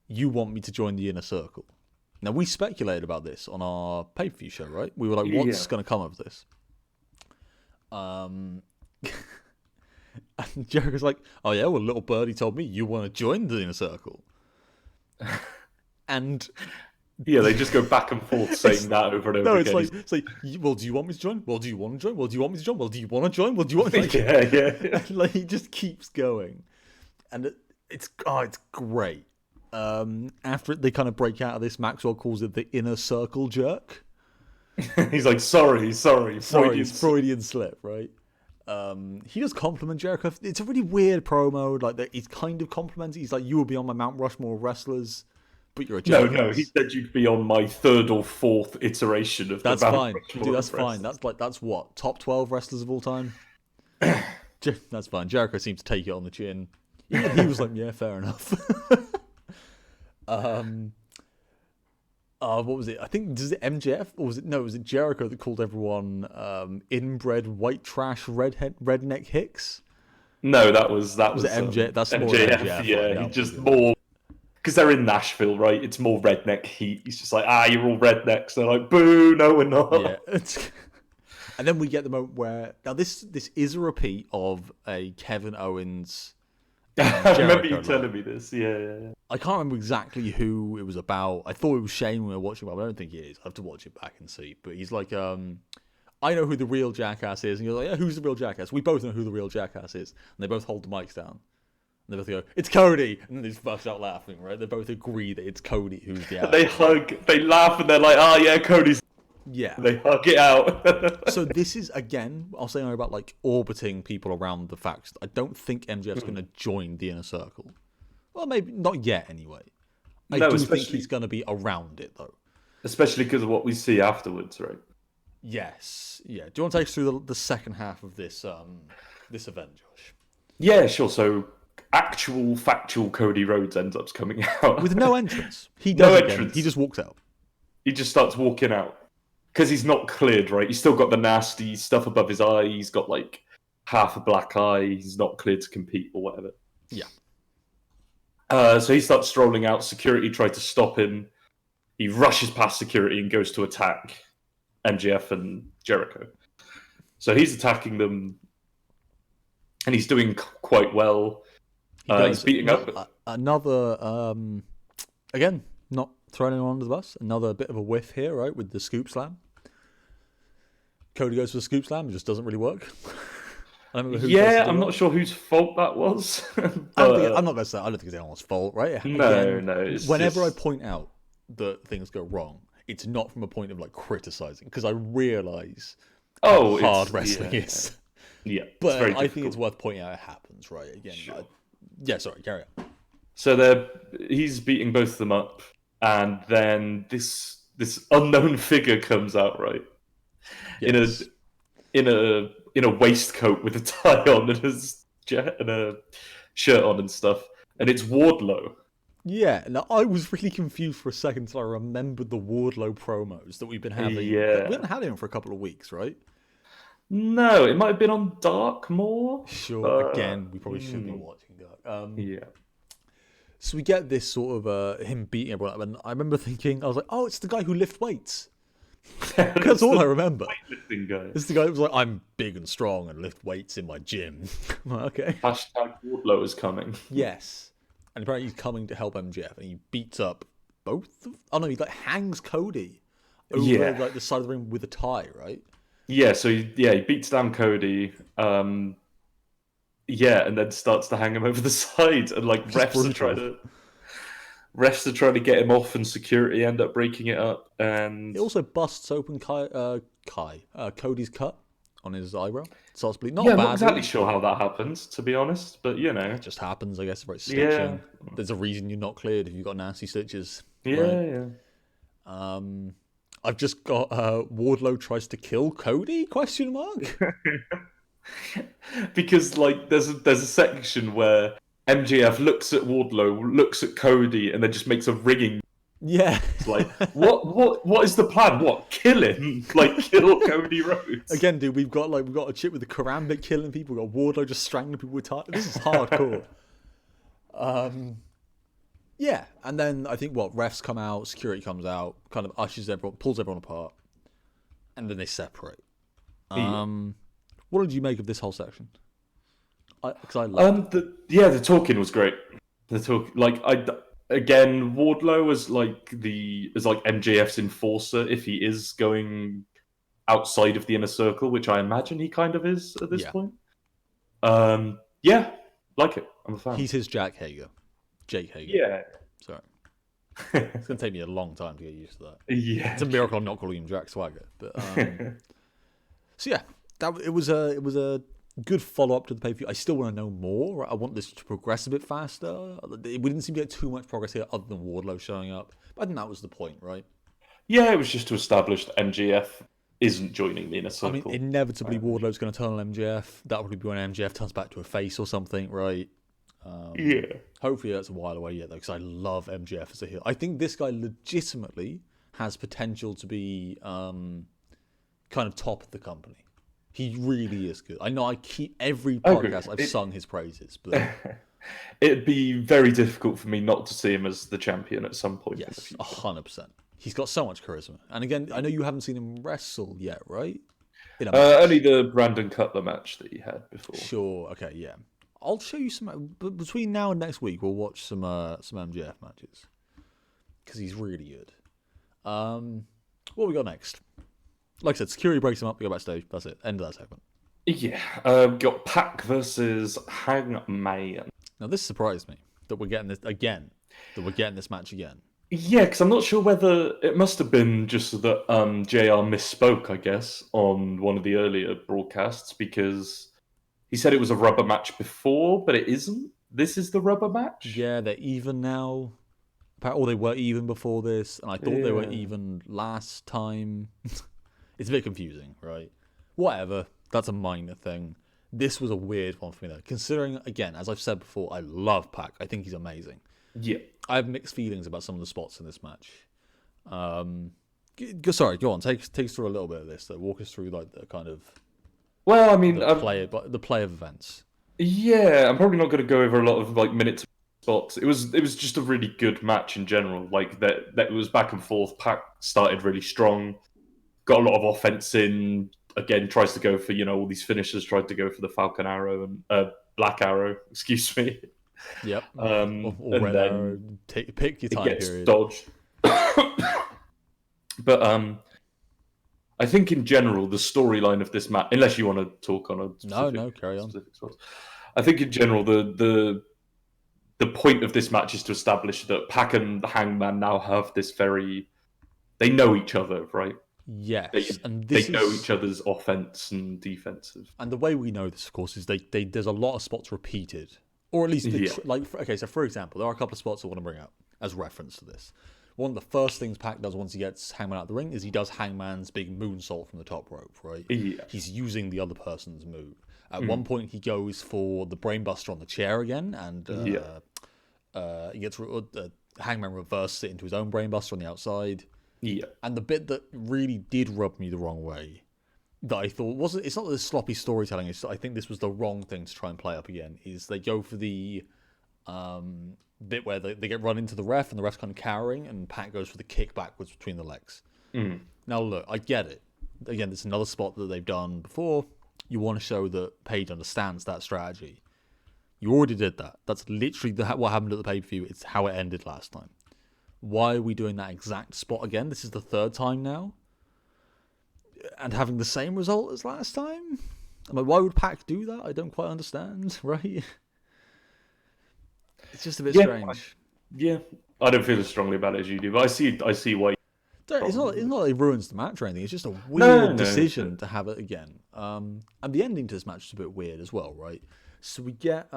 you want me to join the inner circle. Now, we speculated about this on our pay-per-view show, right? We were like, what's going to come of this? And Jericho's like, oh yeah, well, little birdie told me you want to join the inner circle. And yeah, they just go back and forth saying that over and over again. No, it's like, well, do you want me to join? Well, do you want to join? Well, do you want me to join? Well, do you want to join? Well, do you want to join? Yeah. And, like, he just keeps going. And it's great. After they kind of break out of this, Maxwell calls it the inner circle jerk. He's like, sorry, Freudian slip, right? He does compliment Jericho. It's a really weird promo. Like, he's kind of complimenting. He's like, you will be on my Mount Rushmore of wrestlers, but you're a jerk. No, he said you'd be on my third or fourth iteration of that's the fine. Mount Rushmore. Dude, that's fine. That's what, top 12 wrestlers of all time? That's fine. Jericho seems to take it on the chin. Even he was like, yeah, fair enough. What was it? I think, was it MJF? Or was it Jericho that called everyone inbred white trash redneck hicks? No, that was MJ. That's more MJF. Yeah, he just more because they're in Nashville, right? It's more redneck heat. He's just like, you're all rednecks. They're like, boo, no, we're not. Yeah. And then we get the moment where now this is a repeat of a Kevin Owens. I remember you telling me this. Yeah. I can't remember exactly who it was about. I thought it was Shane when we were watching it, but I don't think it is. I have to watch it back and see. But he's like, I know who the real jackass is. And you're like, yeah, who's the real jackass? We both know who the real jackass is. And they both hold the mics down. And they both go, it's Cody. And then they just burst out laughing, right? They both agree that it's Cody who's the ass. They hug, they laugh, and they're like, yeah, Cody's. Yeah. They hug it out. So this is, again, I'll say about like orbiting people around the fact I don't think MJF's going to join the inner circle. Well, maybe not yet anyway. I do think he's going to be around it though. Especially because of what we see afterwards, right? Yes. Yeah. Do you want to take us through the second half of this this event, Josh? Yeah, sure. So actual factual Cody Rhodes ends up coming out. With no entrance. He does entrance. He just walks out. He just starts walking out. Because he's not cleared, right? He's still got the nasty stuff above his eye. He's got like half a black eye. He's not cleared to compete or whatever. Yeah. So he starts strolling out. Security tried to stop him. he rushes past security and goes to attack MJF and Jericho. So he's attacking them, and he's doing quite well. He's beating up another. Again, not throwing anyone under the bus. Another bit of a whiff here, right, with the scoop slam. Cody goes for the scoop slam, it just doesn't really work. I'm not sure whose fault that was. I'm not going to say. I don't think it's anyone's fault, right? No. Whenever I point out that things go wrong, it's not from a point of like criticizing, because I realise how hard wrestling is. Yeah, but I think it's worth pointing out it happens, right? Again, sure. Sorry, carry on. So he's beating both of them up, and then this unknown figure comes out, right? Yes. In a waistcoat with a tie on and a shirt on and stuff, and it's Wardlow. Yeah, now I was really confused for a second until I remembered the Wardlow promos that we've been having. Yeah. We haven't had him for a couple of weeks, right? No, it might have been on Dark more. Sure, again, we probably should be watching Dark. Yeah. So we get this sort of him beating everyone up, and I remember thinking, I was like, oh, it's the guy who lifts weights. That's all I remember. Weightlifting guy. It's the guy who was like, I'm big and strong and lift weights in my gym. Like, okay. Hashtag Wardlow is coming. Yes. And apparently he's coming to help MJF, and he beats up both. He like hangs Cody over like the side of the ring with a tie, right? Yeah. So he beats down Cody. And then starts to hang him over the side, and like refs are trying to get him off, and security end up breaking it up. And it also busts open Cody's cut on his eyebrow. Starts bleeding. I'm not exactly sure how that happens, to be honest, but it just happens, I guess. Right, stitching. Yeah. There's a reason you're not cleared if you've got nasty stitches. Yeah. I've just got Wardlow tries to kill Cody? ? Because like there's a section where MJF looks at Wardlow, looks at Cody, and then just makes a ringing. Yeah. It's like, what is the plan? What? Kill him? Like kill Cody Rhodes? Again, dude, we've got a chip with the Karambit killing people. We've got Wardlow just strangling people with ties. This is hardcore. Yeah, and then I think refs come out, security comes out, kind of ushers everyone, pulls everyone apart, and then they separate. What did you make of this whole section? Because I love the talking was great. Again, Wardlow was like MJF's enforcer if he is going outside of the inner circle, which I imagine he kind of is at this point. Like it. I'm a fan. He's his Jake Hager. Yeah. Sorry. It's going to take me a long time to get used to that. Yeah. It's a miracle I'm not calling him Jack Swagger. But so yeah, it was a good follow up to the pay-per-view. I still want to know more. I want this to progress a bit faster. We didn't seem to get too much progress here other than Wardlow showing up. But I think that was the point, right? Yeah, it was just to establish that MJF isn't joining the inner circle. I mean, inevitably Wardlow's going to turn on MJF. That'll probably be when MJF turns back to a face or something, right? Hopefully that's a while away yet, though, because I love MJF as a heel. I think this guy legitimately has potential to be kind of top of the company. He really is good. I know I keep every podcast I've sung his praises, but it'd be very difficult for me not to see him as the champion at some point. Yes, 100%. He's got so much charisma. And again, I know you haven't seen him wrestle yet, right? Only the Brandon Cutler match that he had before. Sure. Okay. Yeah. I'll show you some. But between now and next week, we'll watch some MJF matches because he's really good. What we got next? Like I said, security breaks him up. We go backstage. That's it. End of that segment. Yeah. Got Pac versus Hangman. Now this surprised me that we're getting this again. That we're getting this match again. Yeah, because I'm not sure whether it must have been just that JR misspoke, I guess, on one of the earlier broadcasts because he said it was a rubber match before, but it isn't. This is the rubber match. Yeah, they're even now. Or they were even before this, and I thought they were even last time. It's a bit confusing, right? Whatever. That's a minor thing. This was a weird one for me, though. Considering, again, as I've said before, I love Pac. I think he's amazing. Yeah. I have mixed feelings about some of the spots in this match. Sorry, go on. Take us through a little bit of this. Walk us through like the kind of. Well, I mean, the play of events. Yeah, I'm probably not going to go over a lot of like minute spots. It was just a really good match in general. Like that it was back and forth. Pac started really strong, got a lot of offense in. Again, tries to go for all these finishers. Tried to go for the Falcon Arrow and Black Arrow. Excuse me. Yep. Or And Red Arrow. then Pick your it time gets period. dodged. But I think in general the storyline of this match, unless you want to talk on a specific, carry on. specific spot, I think in general the point of this match is to establish that Pac and the Hangman now have this they know each other, right? Yes, they know each other's offense and defensive. And the way we know this, of course, is there's a lot of spots repeated, or at least So for example, there are a couple of spots I want to bring up as reference to this. One of the first things Pac does once he gets Hangman out of the ring is he does Hangman's big moonsault from the top rope, right? Yeah. He's using the other person's move. At one point, he goes for the brainbuster on the chair again, and he gets Hangman reverses it into his own brainbuster on the outside. Yeah. And the bit that really did rub me the wrong way, that I thought it's not the sloppy storytelling, I think this was the wrong thing to try and play up again, is they go for the bit where they get run into the ref and the ref's kind of cowering and Pac goes for the kick backwards between the legs. Now look, I get it. Again, it's another spot that they've done before. You want to show that Paige understands that strategy. You already did that. That's literally what happened at the pay-per-view. It's how it ended last time. Why are we doing that exact spot again? This is the third time now. And having the same result as last time? I mean, why would Pac do that? I don't quite understand, right? It's just a bit strange. I don't feel as strongly about it as you do, but I see why. It's not like it ruins the match or anything. It's just a weird decision to have it again. And the ending to this match is a bit weird as well, right? So we get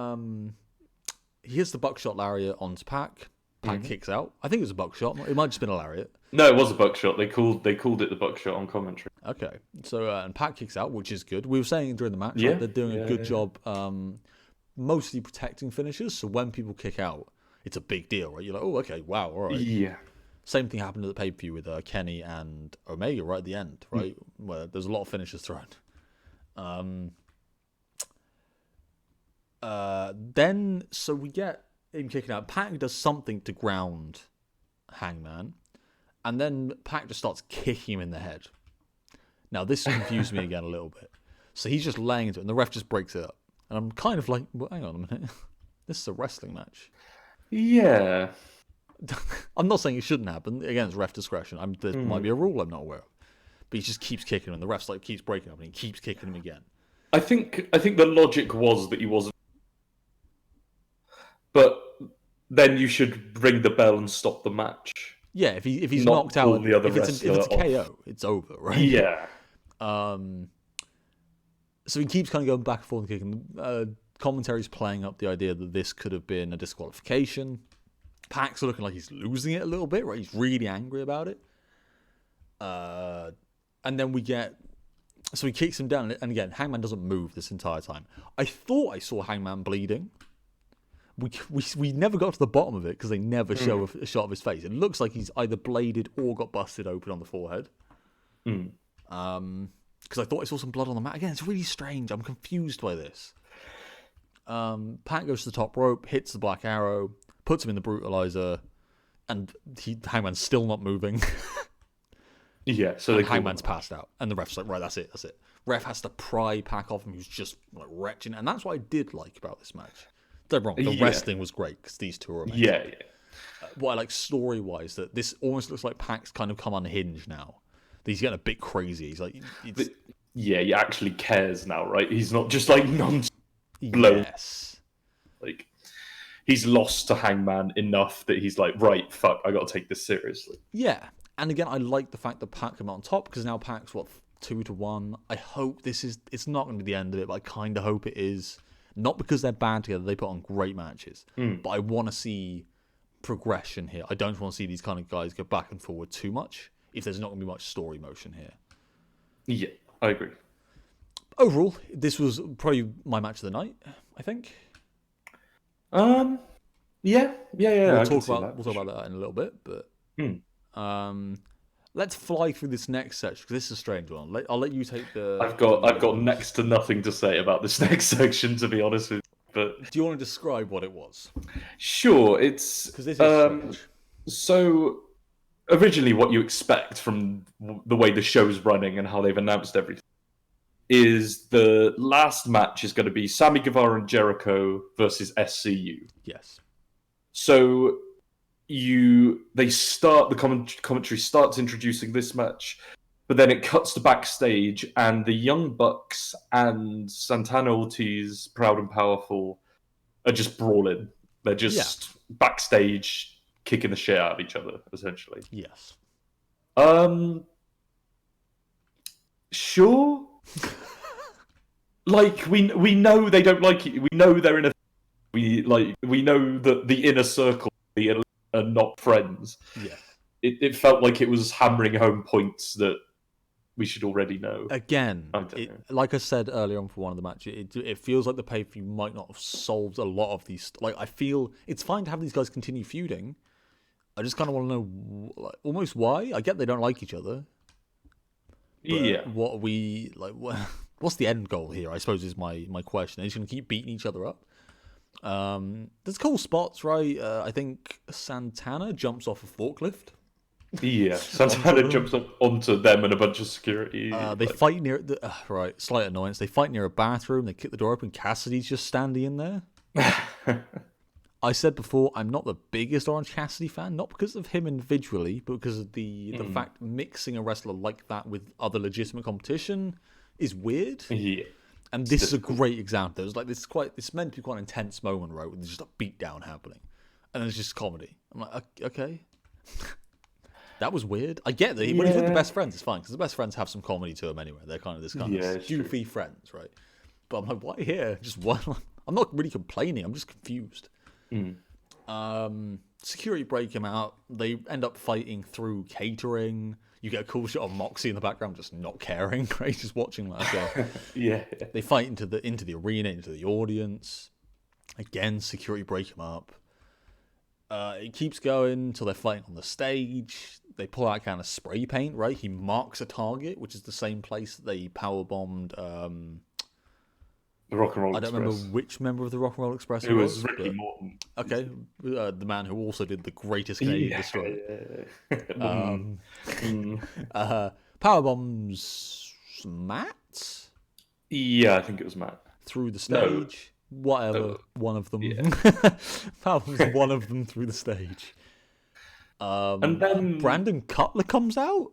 he hits the buckshot lariat onto Pac. Pac kicks out. I think it was a buckshot. It might have just been a lariat. No, it was a buckshot. They called it the buckshot on commentary. Okay, so and Pac kicks out, which is good. We were saying during the match, right, they're doing a good job, mostly protecting finishers. So when people kick out, it's a big deal, right? You're like, oh, okay, wow, all right. Yeah. Same thing happened at the pay-per-view with Kenny and Omega right at the end, right? Where there's a lot of finishes thrown. Then, so we get him kicking out. Pac does something to ground Hangman, and then Pac just starts kicking him in the head. Now, this confused me again a little bit. So he's just laying into it, and the ref just breaks it up. And I'm kind of like, well, hang on a minute. This is a wrestling match. Yeah. I'm not saying it shouldn't happen. Again, it's ref discretion. There might be a rule I'm not aware of. But he just keeps kicking him, and the ref's like keeps breaking up, and he keeps kicking him again. I think the logic was that he wasn't. But then you should ring the bell and stop the match. Yeah, if he's knocked out, if it's a KO, it's over, right? Yeah. So he keeps kind of going back and forth and kicking. Commentary's playing up the idea that this could have been a disqualification. Pac's looking like he's losing it a little bit, right? He's really angry about it. And then we get... So he kicks him down, and again, Hangman doesn't move this entire time. I thought I saw Hangman bleeding. We never got to the bottom of it because they never show a shot of his face. It looks like he's either bladed or got busted open on the forehead. Because I thought I saw some blood on the mat. Again, it's really strange. I'm confused by this. Pac goes to the top rope, hits the Black Arrow, puts him in the Brutalizer, and Hangman's still not moving. Yeah, so Hangman's passed out, and the ref's like, right, that's it. Ref has to pry Pac off him, who's just like retching, and that's what I did like about this match. Don't get me wrong, the wrestling was great because these two are amazing. Yeah. What I like story-wise, that this almost looks like Pac's kind of come unhinged now. He's getting a bit crazy. He's like, he actually cares now, right? He's not just like non-blow. Yes. Like, he's lost to Hangman enough that he's like, right, fuck, I got to take this seriously. Yeah, and again, I like the fact that Pac came out on top because now Pac's 2-1. I hope it's not going to be the end of it, but I kind of hope it is. Not because they're bad together, they put on great matches, but I want to see progression here. I don't want to see these kind of guys go back and forward too much if there's not going to be much story motion here. Yeah, I agree. Overall, this was probably my match of the night, I think. Yeah. We'll talk about that in a little bit, but let's fly through this next section because this is a strange one. I'll let you take the. I've got next to nothing to say about this next section, to be honest with But do you want to describe what it was? Sure, it's because this is strange. So originally, what you expect from the way the show's running and how they've announced everything is the last match is going to be Sammy Guevara and Jericho versus SCU. Yes. So they start the commentary starts introducing this match, but then it cuts to backstage, and the Young Bucks and Santana Ortiz, Proud and Powerful, are just brawling. They're just backstage kicking the shit out of each other, essentially. Yes. Sure. Like we know they don't like it. We know they're in a. We know that the inner circle are not friends. Yeah. It felt like it was hammering home points that we should already know. Again, like I said earlier on for one of the matches, it feels like the pay-per-view might not have solved a lot of these. Like, I feel it's fine to have these guys continue feuding. I just kind of want to know, almost why. I get they don't like each other. But what what's the end goal here? I suppose is my question. Are you just going to keep beating each other up? There's cool spots, right? I think Santana jumps off a forklift. Yeah, Santana jumps up onto them and a bunch of security. They fight near right. Slight annoyance. They fight near a bathroom. They kick the door open. Cassidy's just standing in there. I said before, I'm not the biggest Orange Cassidy fan, not because of him individually, but because of the fact mixing a wrestler like that with other legitimate competition is weird. Yeah. And this is a great example. There's like it's meant to be quite an intense moment, right? With just a beatdown happening, and then it's just comedy. I'm like, okay, that was weird. I get that when he's with the best friends, it's fine because the best friends have some comedy to them anyway. They're kind of this kind of goofy friends, right? But I'm like, why here? Just why? I'm not really complaining. I'm just confused. Security break him out. They end up fighting through catering. You get a cool shot of Moxie in the background, just not caring, right? Just watching that. Yeah. They fight into the arena, into the audience. Again, security break him up. It keeps going until they're fighting on the stage. They pull out kind of spray paint, right? He marks a target, which is the same place that they powerbombed. The Rock and Roll Express. I don't remember which member of the Rock and Roll Express it was. Ricky Morton. Okay, the man who also did the greatest Canadian Destroyer. Powerbombs Matt? Yeah, I think it was Matt. Through the stage. No. Whatever. One of them. Yeah. Powerbombs one of them through the stage. And then Brandon Cutler comes out?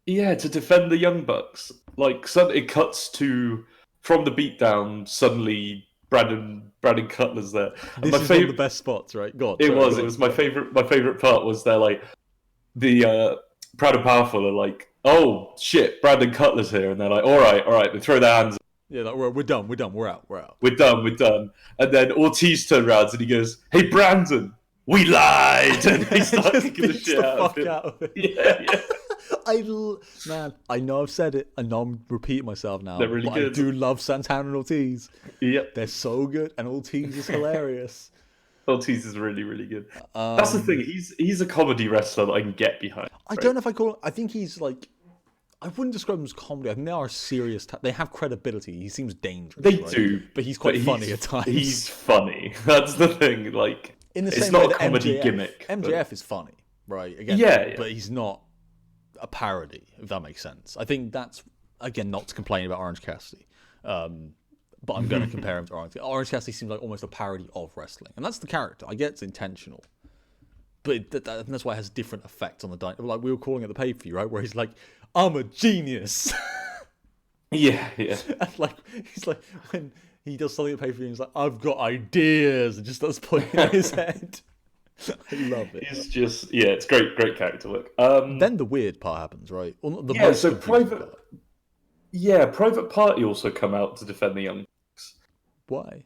Yeah, to defend the Young Bucks. Like, it cuts to... From the beatdown, suddenly Brandon Cutler's there. This is one of the best spots, right? Go on. It was my favorite. My favorite part was they're like the Proud and Powerful are like, oh shit, Brandon Cutler's here, and they're like, all right. They throw their hands. Yeah, like, we're done. We're out. We're done. And then Ortiz turns around and he goes, hey Brandon, we lied, and he starts kicking the shit out of him. Yeah. I know I've said it, and I'm repeating myself now. They're really good. I do love Santana and Ortiz. Yep. They're so good, and Ortiz is hilarious. Ortiz is really, really good. That's the thing. He's a comedy wrestler that I can get behind. I don't know if I call it... I think he's like... I wouldn't describe him as comedy. I think they are serious... They have credibility. He seems dangerous. They do. But he's quite funny at times. He's funny. That's the thing. Like, in the it's same not way a comedy MJF, gimmick. MJF is funny, right? Again, but he's not a parody, if that makes sense. I think that's, again, not to complain about Orange Cassidy, but I'm going to compare him to Orange Cassidy. Orange Cassidy seems like almost a parody of wrestling, and that's the character. I get it's intentional, but that's why it has different effects on the dynamic. Like we were calling it the pay-per-view, right? Where he's like, I'm a genius. Yeah. And like he's like when he does something at pay-per-view, he's like, I've got ideas, and just starts pointing at his head. I love it. He's just it's great character work. Then the weird part happens, right? Well, Private Party also come out to defend the Young Bucks. Why?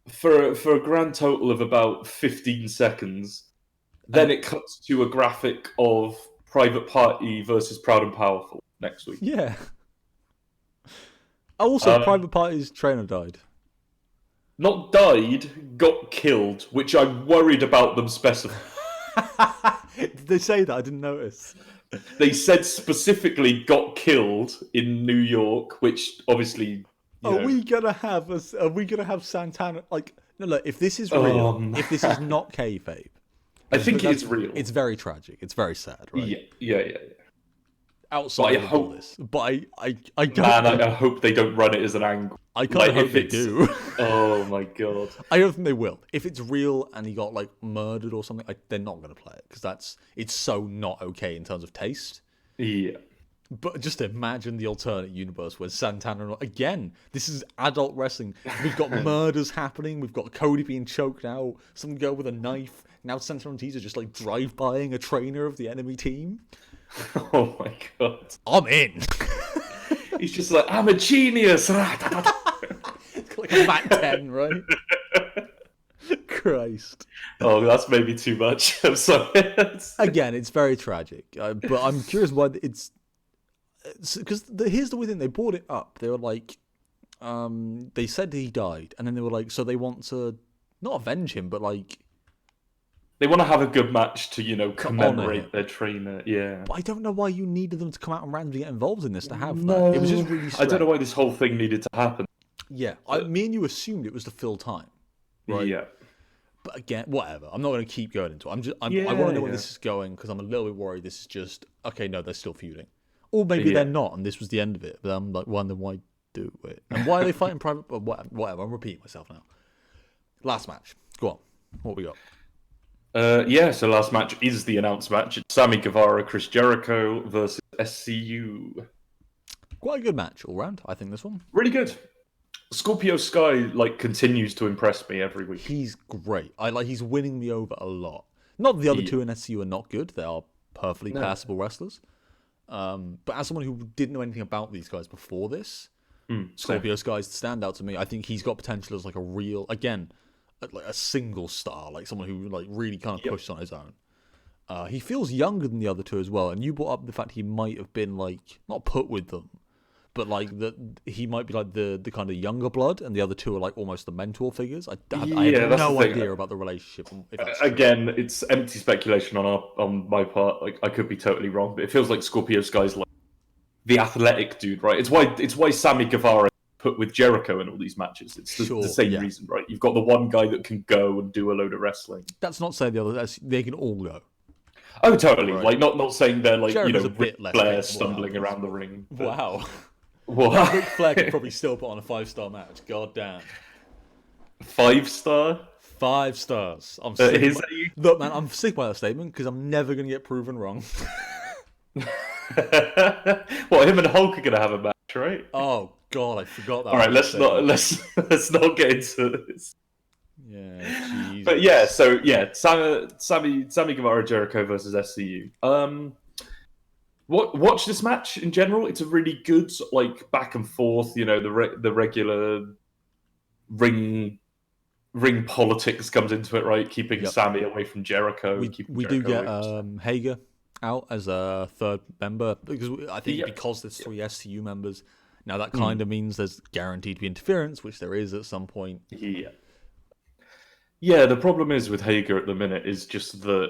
For a grand total of about 15 seconds. Then it cuts to a graphic of Private Party versus Proud and Powerful next week. Yeah. Also, Private Party's trainer died. Not died, got killed, which I'm worried about them specifying. Did they say that? I didn't notice. They said specifically got killed in New York, which obviously... Are we gonna have Santana... Like, No, look, if this is real, if this is not kayfabe, I think it's real. It's very tragic. It's very sad, right? Yeah. Outside of all this, but I don't. Man, I hope they don't run it as an angle. I kind of hope they do. Oh my god. I don't think they will. If it's real and he got like murdered or something, they're not going to play it because it's so not okay in terms of taste. Yeah. But just imagine the alternate universe where Santana again. This is adult wrestling. We've got murders happening. We've got Cody being choked out. Some girl with a knife. Now Santana and Ortiz are just like drive-bying a trainer of the enemy team. Oh my god. I'm in. He's just like, I'm a genius. It's like a Mac 10, right? Christ. Oh, that's maybe too much. I'm sorry. Again, it's very tragic. But I'm curious why it's because here's the weird thing. They brought it up. They were like, they said he died, and then they were like, so they want to not avenge him, but like. They want to have a good match to, commemorate their trainer. Yeah. But I don't know why you needed them to come out and randomly get involved in this to have that. It was just really strange. I don't know why this whole thing needed to happen. Yeah. Me and you assumed it was to fill time. Right? Yeah. But again, whatever. I'm not going to keep going into it. I want to know where this is going because I'm a little bit worried this is just, okay, no, they're still feuding. Or maybe they're not and this was the end of it. But I'm like, wondering why do it? And why are they fighting private? But whatever. I'm repeating myself now. Last match. Go on. What we got? So last match is the announced match. It's Sammy Guevara, Chris Jericho versus SCU. Quite a good match all round, I think, this one. Really good. Scorpio Sky continues to impress me every week. He's great. He's winning me over a lot. Not the other two in SCU are not good. They are perfectly passable wrestlers. But as someone who didn't know anything about these guys before this, Scorpio Sky's the standout to me. I think he's got potential as a real, again, like a single star, like someone who really kind of pushed on his own. He feels younger than the other two as well, and you brought up the fact he might have been not put with them, but that he might be the kind of younger blood, and the other two are almost the mentor figures. I have no idea about the relationship. Again, it's empty speculation on my part. I could be totally wrong, but it feels like Scorpio Sky's the athletic dude, right? It's why Sammy Guevara put with Jericho in all these matches. It's the same reason, right? You've got the one guy that can go and do a load of wrestling. That's not saying the other. They can all go. Oh, totally. Right. Not saying they're Ric Flair stumbling around the ring. But... Wow. What? Ric Flair could probably still put on a 5-star match. God damn. 5-star? 5 stars. I'm sick. Look, man, I'm sick by that statement because I'm never going to get proven wrong. Well, him and Hulk are going to have a match, right? Oh God, I forgot that. All right, let's not get into this. Yeah, Jesus. But yeah, Sammy Guevara Jericho versus SCU. Watch this match in general. It's a really good back and forth. The regular ring politics comes into it, right? Keeping Sammy away from Jericho. We do get Hager out as a third member because I think because there's 3 SCU members. Now that kind of means there's guaranteed to be interference, which there is at some point. Yeah, the problem is with Hager at the minute is just that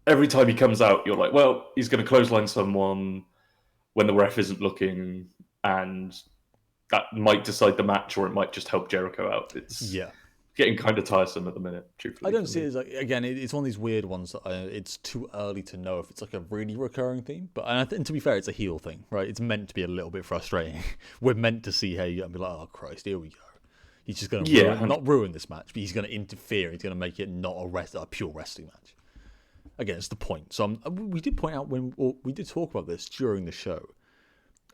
every time he comes out, you're like, well, he's going to clothesline someone when the ref isn't looking, and that might decide the match, or it might just help Jericho out. It's getting kind of tiresome at the minute, truthfully. I don't see it as again, it's one of these weird ones that it's too early to know if it's a really recurring theme. But and to be fair, it's a heel thing, right? It's meant to be a little bit frustrating. We're meant to see Hager and be like, oh Christ, here we go. He's just going to not ruin this match, but he's going to interfere. He's going to make it not a pure wrestling match. Again, it's the point. So we did point out we did talk about this during the show.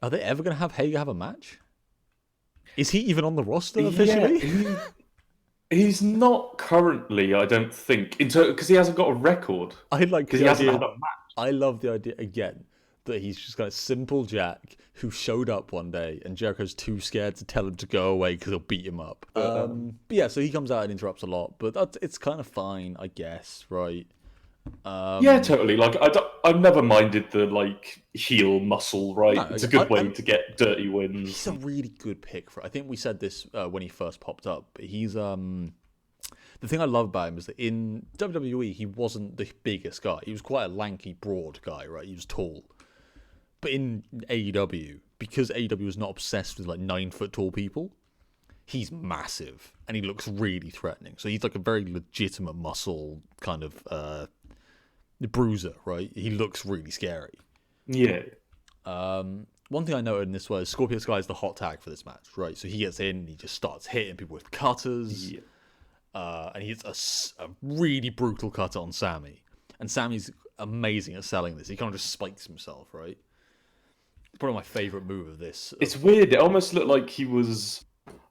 Are they ever going to have Hager have a match? Is he even on the roster officially? Yeah, he's not currently, I don't think, because he hasn't got a record. He hasn't had a match. I love the idea again that he's just got a simple Jack who showed up one day and Jericho's too scared to tell him to go away because he'll beat him up. But yeah, so he comes out and interrupts a lot, but it's kind of fine, I guess, right? Yeah, totally. I've never minded the heel muscle, right? No, it's a good way to get dirty wins. He's a really good pick for. I think we said this when he first popped up. But he's the thing I love about him is that in WWE he wasn't the biggest guy. He was quite a lanky, broad guy, right? He was tall. But in AEW, because AEW is not obsessed with 9 foot tall people, he's massive and he looks really threatening. So he's like a very legitimate muscle kind of bruiser, right? He looks really scary. Yeah. One thing I noted in this was Scorpio Sky is the hot tag for this match, right? So he gets in and he just starts hitting people with cutters. Yeah. And he hits a really brutal cutter on Sammy. And Sammy's amazing at selling this. He kind of just spikes himself, right? Probably my favourite move of this. It's weird. It almost looked like he was...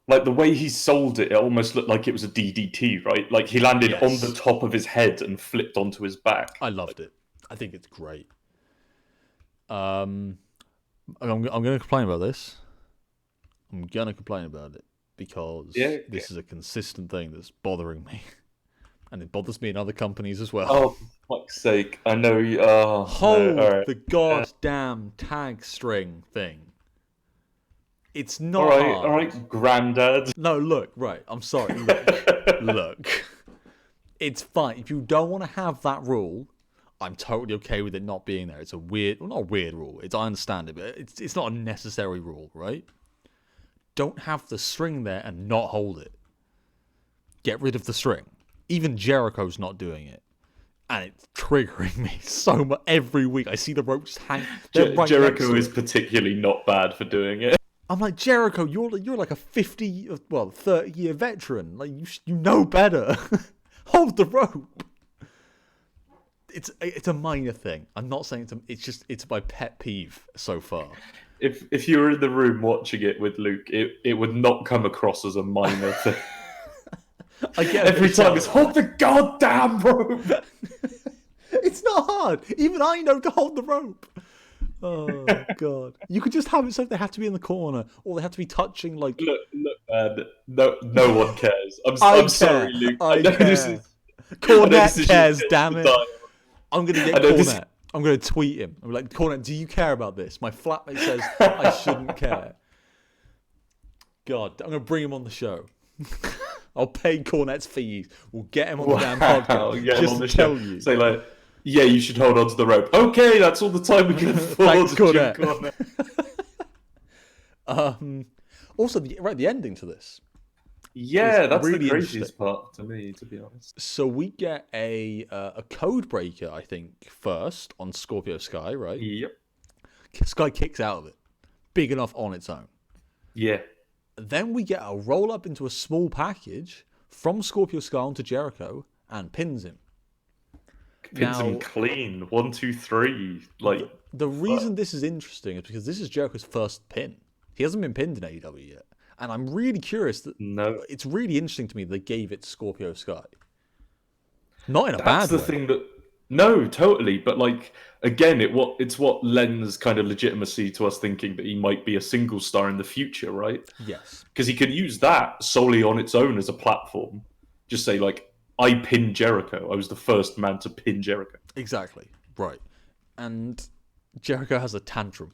Like, the way he sold it, it almost looked like it was a DDT, right? Like, he landed on the top of his head and flipped onto his back. I loved it. I think it's great. I'm going to complain about this. I'm going to complain about it because this is a consistent thing that's bothering me. And it bothers me in other companies as well. Oh, for fuck's sake. I know you... Hold no, the goddamn tag string thing. It's not hard. All right, granddad. No, look, right. I'm sorry. Look. It's fine. If you don't want to have that rule, I'm totally okay with it not being there. It's a weird... Well, not a weird rule. I understand it, but it's not a necessary rule, right? Don't have the string there and not hold it. Get rid of the string. Even Jericho's not doing it. And it's triggering me so much. Every week I see the rope just hang. Jericho is particularly not bad for doing it. I'm like, Jericho, you're like a 30-year veteran. Like, you know better. Hold the rope. It's a minor thing. I'm not saying it's my pet peeve so far. If you were in the room watching it with Luke, it would not come across as a minor thing. I get every time it's hold the goddamn rope. It's not hard. Even I know to hold the rope. Oh god! You could just have it so they have to be in the corner, or they have to be touching. Like, look, man. No one cares. I'm sorry, Luke. I know care. Cornette cares. Damn it! I'm gonna get Cornette. I'm gonna tweet him. I'm like, Cornette, do you care about this? My flatmate says I shouldn't care. God, I'm gonna bring him on the show. I'll pay Cornette's fees. We'll get him on the damn podcast. Just to tell you. Say like, yeah, you should hold on to the rope. Okay, that's all the time we can afford. Thanks, Cornette. Also, the ending to this. Yeah, that's really the craziest part to me, to be honest. So we get a code breaker, I think, first on Scorpio Sky, right? Yep. Sky kicks out of it. Big enough on its own. Yeah. Then we get a roll up into a small package from Scorpio Sky onto Jericho and pins him. Pins him clean. 1, 2, 3. Like the reason this is interesting is because this is Jericho's first pin. He hasn't been pinned in AEW yet. And I'm really curious that it's really interesting to me they gave it to Scorpio Sky. Not in a bad way. That's the thing that... No, totally. But like, again, it's what lends kind of legitimacy to us thinking that he might be a single star in the future, right? Yes. Because he can use that solely on its own as a platform. Just say like, I pinned Jericho. I was the first man to pin Jericho. Exactly. Right. And Jericho has a tantrum.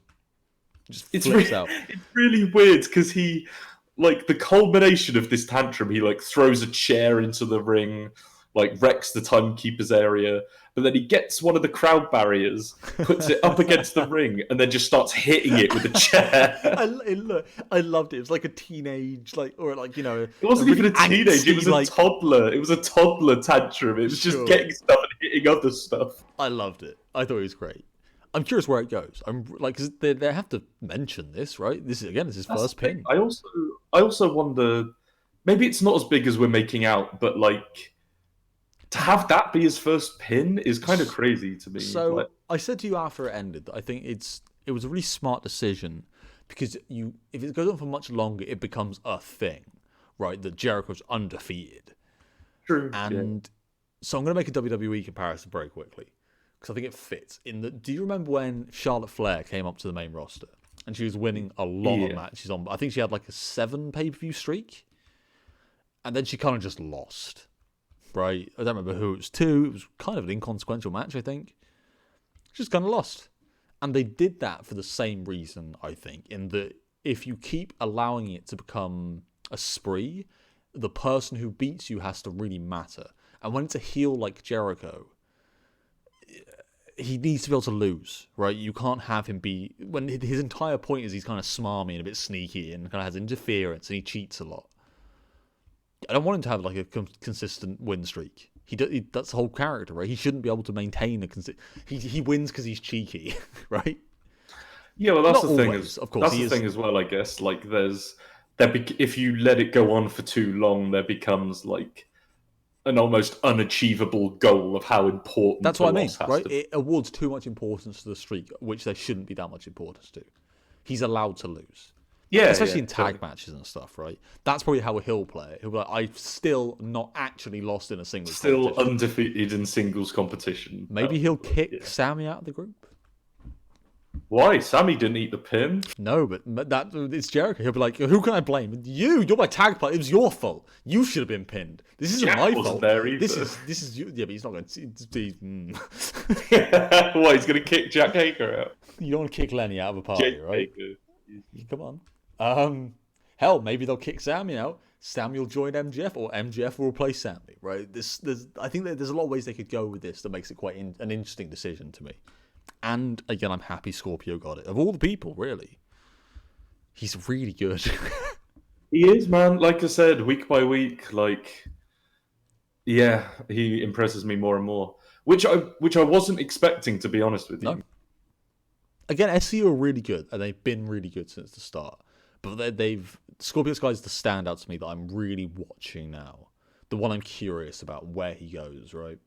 Just flips out. It's really weird because he... Like, the culmination of this tantrum, he, like, throws a chair into the ring, like, wrecks the timekeeper's area, but then he gets one of the crowd barriers, puts it up against the ring, and then just starts hitting it with a chair. I loved it. It was like a teenage, like, or like, you know... It wasn't even a teenage, it was a toddler. It was a toddler tantrum. It was just getting stuff and hitting other stuff. I loved it. I thought it was great. I'm curious where it goes. I'm like, cause they have to mention this, right? This is his first pin. I also wonder, maybe it's not as big as we're making out, but like to have that be his first pin is kind of crazy to me. So like, I said to you after it ended that I think it was a really smart decision because if it goes on for much longer, it becomes a thing, right? That Jericho's undefeated. True. And so I'm going to make a WWE comparison very quickly. Because I think it fits. Do you remember when Charlotte Flair came up to the main roster and she was winning a lot of matches on? I think she had like a 7 pay-per-view streak, and then she kind of just lost. Right? I don't remember who it was to. It was kind of an inconsequential match, I think. She just kind of lost, and they did that for the same reason, I think. In that if you keep allowing it to become a spree, the person who beats you has to really matter. And when it's a heel like Jericho, he needs to be able to lose, right? You can't have him be... When his entire point is he's kind of smarmy and a bit sneaky and kind of has interference and he cheats a lot. I don't want him to have like a consistent win streak. That's the whole character, right? He shouldn't be able to maintain a he wins because he's cheeky, right? Yeah, well, that's Not the thing. always, of course. That's the thing as well, I guess. Like, if you let it go on for too long, there becomes like an almost unachievable goal of how important. That's what I mean, right? It awards too much importance to the streak, which there shouldn't be that much importance to. He's allowed to lose. Yeah, especially in tag matches and stuff, right? That's probably how he'll play it. He'll be like, I've still not actually lost in a single Still undefeated in singles competition. Maybe he'll kick Sammy out of the group. Why? Sammy didn't eat the pin. No, but it's Jericho. He'll be like, who can I blame? You're my tag partner. It was your fault. You should have been pinned. This isn't my fault. There either. This is you. Yeah, but he's not going to. What? He's going to kick Jack Hager out? You don't want to kick Lenny out of a party, Jake right? Hager. Come on. Hell, maybe they'll kick Sammy out. Sammy will join MJF, or MJF will replace Sammy. Right? I think that there's a lot of ways they could go with this that makes it quite an interesting decision to me. And again, I'm happy Scorpio got it. Of all the people, really, he's really good. He is, man. Like I said, week by week, yeah, he impresses me more and more. Which I wasn't expecting, to be honest with you. No. Again, SCU are really good, and they've been really good since the start. But Scorpio Sky is the standout to me that I'm really watching now. The one I'm curious about where he goes, right?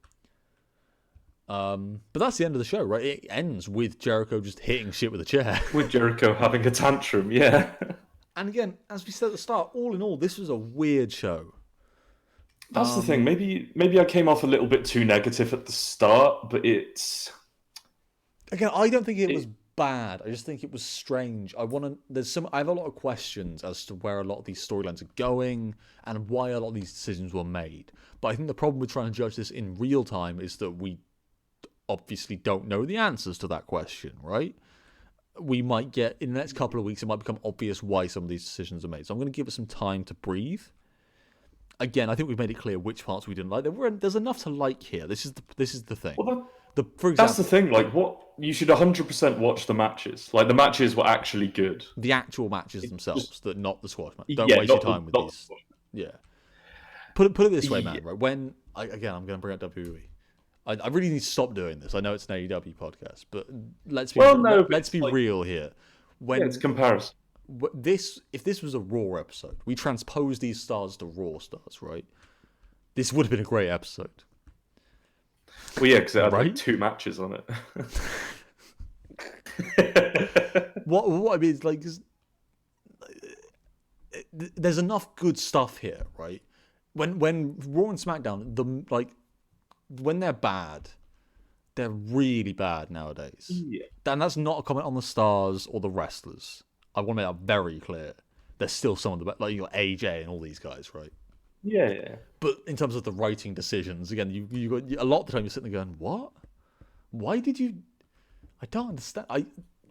But that's the end of the show, right? It ends with Jericho just hitting shit with a chair. With Jericho having a tantrum, yeah. And again, as we said at the start, all in all, this was a weird show. That's the thing. Maybe I came off a little bit too negative at the start, but it's... Again, I don't think it was bad. I just think it was strange. I have a lot of questions as to where a lot of these storylines are going and why a lot of these decisions were made. But I think the problem with trying to judge this in real time is that we obviously don't know the answers to that question, right? We might get, in the next couple of weeks, it might become obvious why some of these decisions are made. So I'm going to give it some time to breathe. Again, I think we've made it clear which parts we didn't like. There's enough to like here. This is the thing. Well, for example, that's the thing. Like, what you should 100% watch the matches. Like, the matches were actually good. The actual matches themselves, not the squash match. Don't waste your time with these. Yeah. Put it this way, man. Right? When I'm going to bring up WWE. I really need to stop doing this. I know it's an AEW podcast, but let's be real here. It's comparison. If this was a Raw episode, we transpose these stars to Raw stars, right? This would have been a great episode. Well, yeah, because it had like 2 matches on it. What I mean is, like, there's enough good stuff here, right? When Raw and SmackDown, when they're bad, they're really bad nowadays. Yeah. And that's not a comment on the stars or the wrestlers. I want to make that very clear. There's still some of the like you got AJ and all these guys, right? Yeah. But in terms of the writing decisions, again, you got a lot of the time you're sitting there going, "What? Why did you?" I don't understand.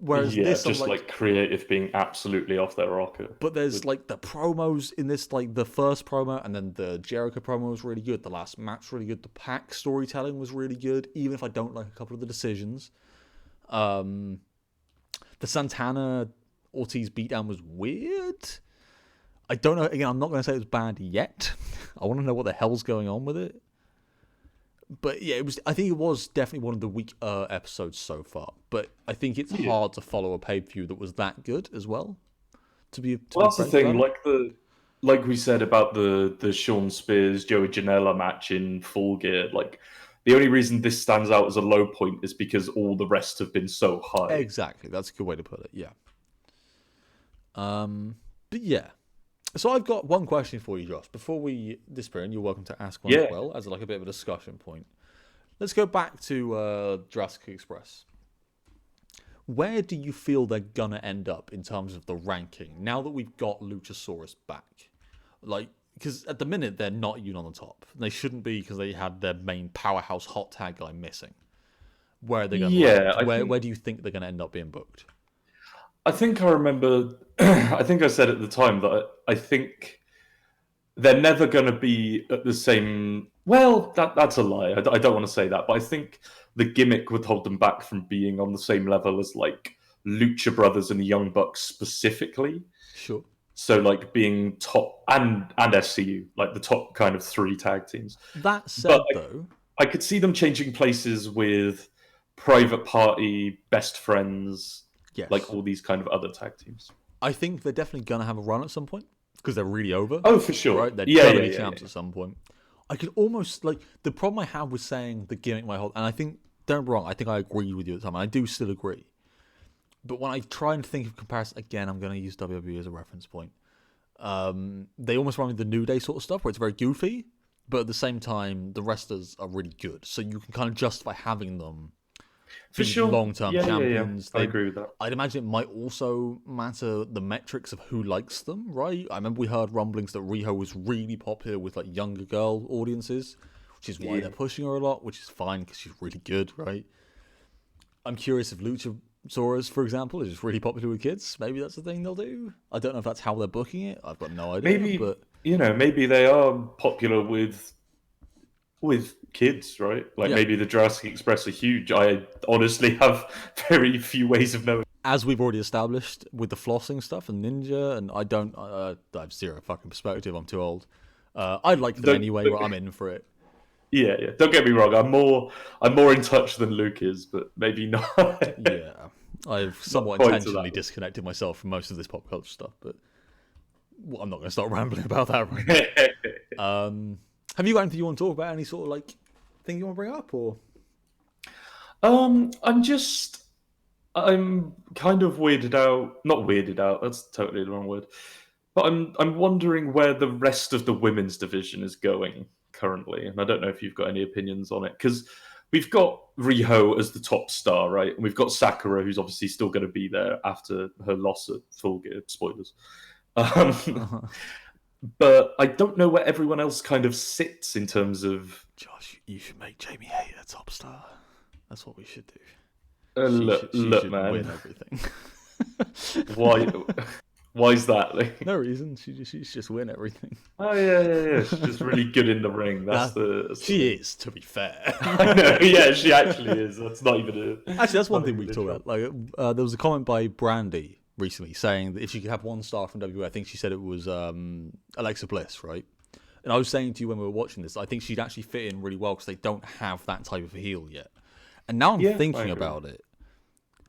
Whereas this, just like creative being absolutely off their rocker. But there's like the promos in this, like the first promo, and then the Jericho promo was really good. The last match was really good. The Pac storytelling was really good, even if I don't like a couple of the decisions. The Santana Ortiz beatdown was weird. I don't know. Again, I'm not going to say it was bad yet. I want to know what the hell's going on with it. But yeah, I think it was definitely one of the weak episodes so far. But I think it's hard to follow a pay-per-view that was that good as well. That's the thing. Like we said about the Shawn Spears Joey Janela match in Full Gear. Like, the only reason this stands out as a low point is because all the rest have been so high. Exactly, that's a good way to put it. Yeah. But yeah. So I've got one question for you, Josh. Before we disappear, and you're welcome to ask one as well, as like a bit of a discussion point. Let's go back to Jurassic Express. Where do you feel they're gonna end up in terms of the ranking now that we've got Luchasaurus back? Like, because at the minute they're not even on the top. They shouldn't be because they had their main powerhouse hot tag guy missing. Where are they going? Where do you think they're going to end up being booked? I think I remember. I think I said at the time that I think they're never going to be at the same. Well, that's a lie. I don't want to say that, but I think the gimmick would hold them back from being on the same level as like Lucha Brothers and the Young Bucks specifically. Sure. So like being top and SCU, like the top kind of 3 tag teams. That said, But though, I could see them changing places with Private Party, Best Friends, yes, like all these kind of other tag teams. I think they're definitely gonna have a run at some point because they're really over. Oh, for sure. Right? They're gonna be champs at some point. I could almost like the problem I have with saying the gimmick my whole, and I think don't be wrong. I think I agreed with you at the time. And I do still agree. But when I try and think of comparison again, I'm going to use WWE as a reference point. They almost run with the New Day sort of stuff where it's very goofy, but at the same time, the wrestlers are really good. So you can kind of justify having them for sure. Long-term champions. I agree with that. I'd imagine it might also matter the metrics of who likes them, right? I remember we heard rumblings that Riho was really popular with like younger girl audiences, which is why they're pushing her a lot, which is fine because she's really good, right? I'm curious if Luchasaurus, for example, is really popular with kids. Maybe that's the thing they'll do. I don't know if that's how they're booking it. I've got no idea. But maybe they are popular with kids, right? Like maybe the Jurassic Express are huge. I honestly have very few ways of knowing. As we've already established with the flossing stuff and Ninja, and I have zero fucking perspective. I'm too old. I'd like them anyway. I'm in for it. Yeah. Don't get me wrong. I'm more in touch than Luke is, but maybe not. Yeah, I've somewhat intentionally disconnected myself from most of this pop culture stuff, but I'm not going to start rambling about that right now. Have you got anything you want to talk about? Any sort of like thing you want to bring up, or? I'm kind of weirded out. Not weirded out. That's totally the wrong word. But I'm wondering where the rest of the women's division is going currently, and I don't know if you've got any opinions on it, because we've got Riho as the top star, right? And we've got Sakura, who's obviously still going to be there after her loss at Full Gear. Spoilers. But I don't know where everyone else kind of sits in terms of... Josh, you should make Jamie Hayter top star. That's what we should do. Look, man. Win everything. Why is that? Like... No reason. She just win everything. Oh yeah. She's just really good in the ring. She is, to be fair. I know. Yeah, she actually is. That's not even a... Actually, that's one thing we've talked about. Like, there was a comment by Brandy recently saying that if she could have one star from WWE, I think she said it was Alexa Bliss, right? And I was saying to you when we were watching this, I think she'd actually fit in really well because they don't have that type of a heel yet. And now I'm thinking about it.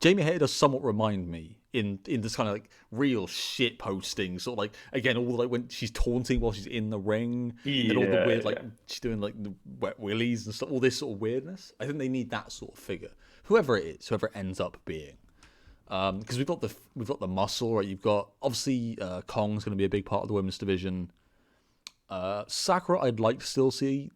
Jamie Hayter does somewhat remind me in this kind of like real shit posting, sort of like, again, all like when she's taunting while she's in the ring, and all the weird, like she's doing like the wet willies and stuff, all this sort of weirdness. I think they need that sort of figure, whoever it is, whoever it ends up being. Because we've got the muscle, right? You've got obviously Kong's going to be a big part of the women's division. Sakura, I'd like to still say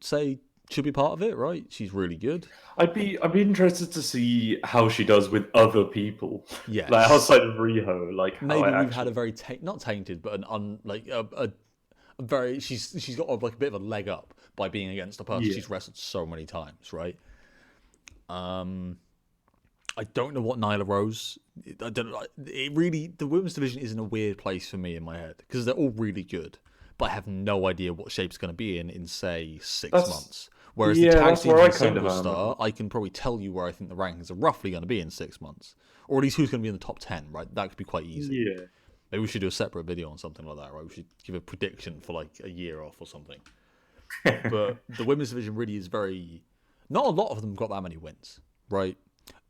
should be part of it, right? She's really good. I'd be interested to see how she does with other people. Yeah, like outside of Riho, like maybe we've had a very not tainted, but a very she's got like a bit of a leg up by being against a person she's wrestled so many times, right? I don't know what Nyla Rose. I don't know. The women's division is in a weird place for me in my head because they're all really good, but I have no idea what shape it's going to be in say 6 months. Whereas the tag team and single star, I can probably tell you where I think the rankings are roughly going to be in 6 months, or at least who's going to be in the top 10. Right, that could be quite easy. Yeah. Maybe we should do a separate video on something like that. Right, we should give a prediction for like a year off or something. But the women's division really is very. Not a lot of them got that many wins, right?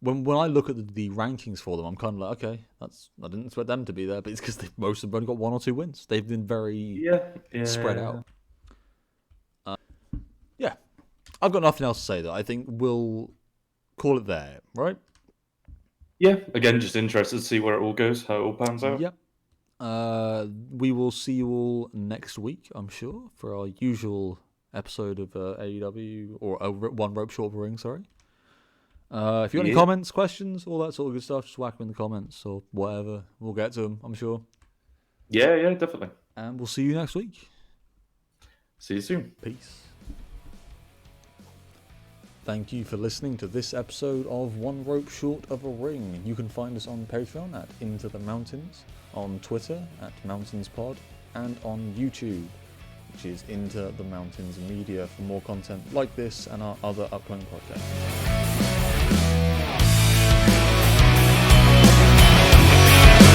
When I look at the rankings for them, I'm kind of like, okay, I didn't expect them to be there, but it's because most of them only got 1 or 2 wins. They've been very spread out. I've got nothing else to say, though. I think we'll call it there, right? Yeah, again, just interested to see where it all goes, how it all pans out. Yep. We will see you all next week, I'm sure, for our usual episode of AEW, or One Rope Short of a Ring, sorry. If you got any comments, questions, all that sort of good stuff, just whack them in the comments or whatever. We'll get to them, I'm sure. Yeah, definitely. And we'll see you next week. See you soon. Peace. Thank you for listening to this episode of One Rope Short of a Ring. You can find us on Patreon at Into the Mountains, on Twitter at MountainsPod, and on YouTube, which is Into the Mountains Media, for more content like this and our other upcoming podcasts.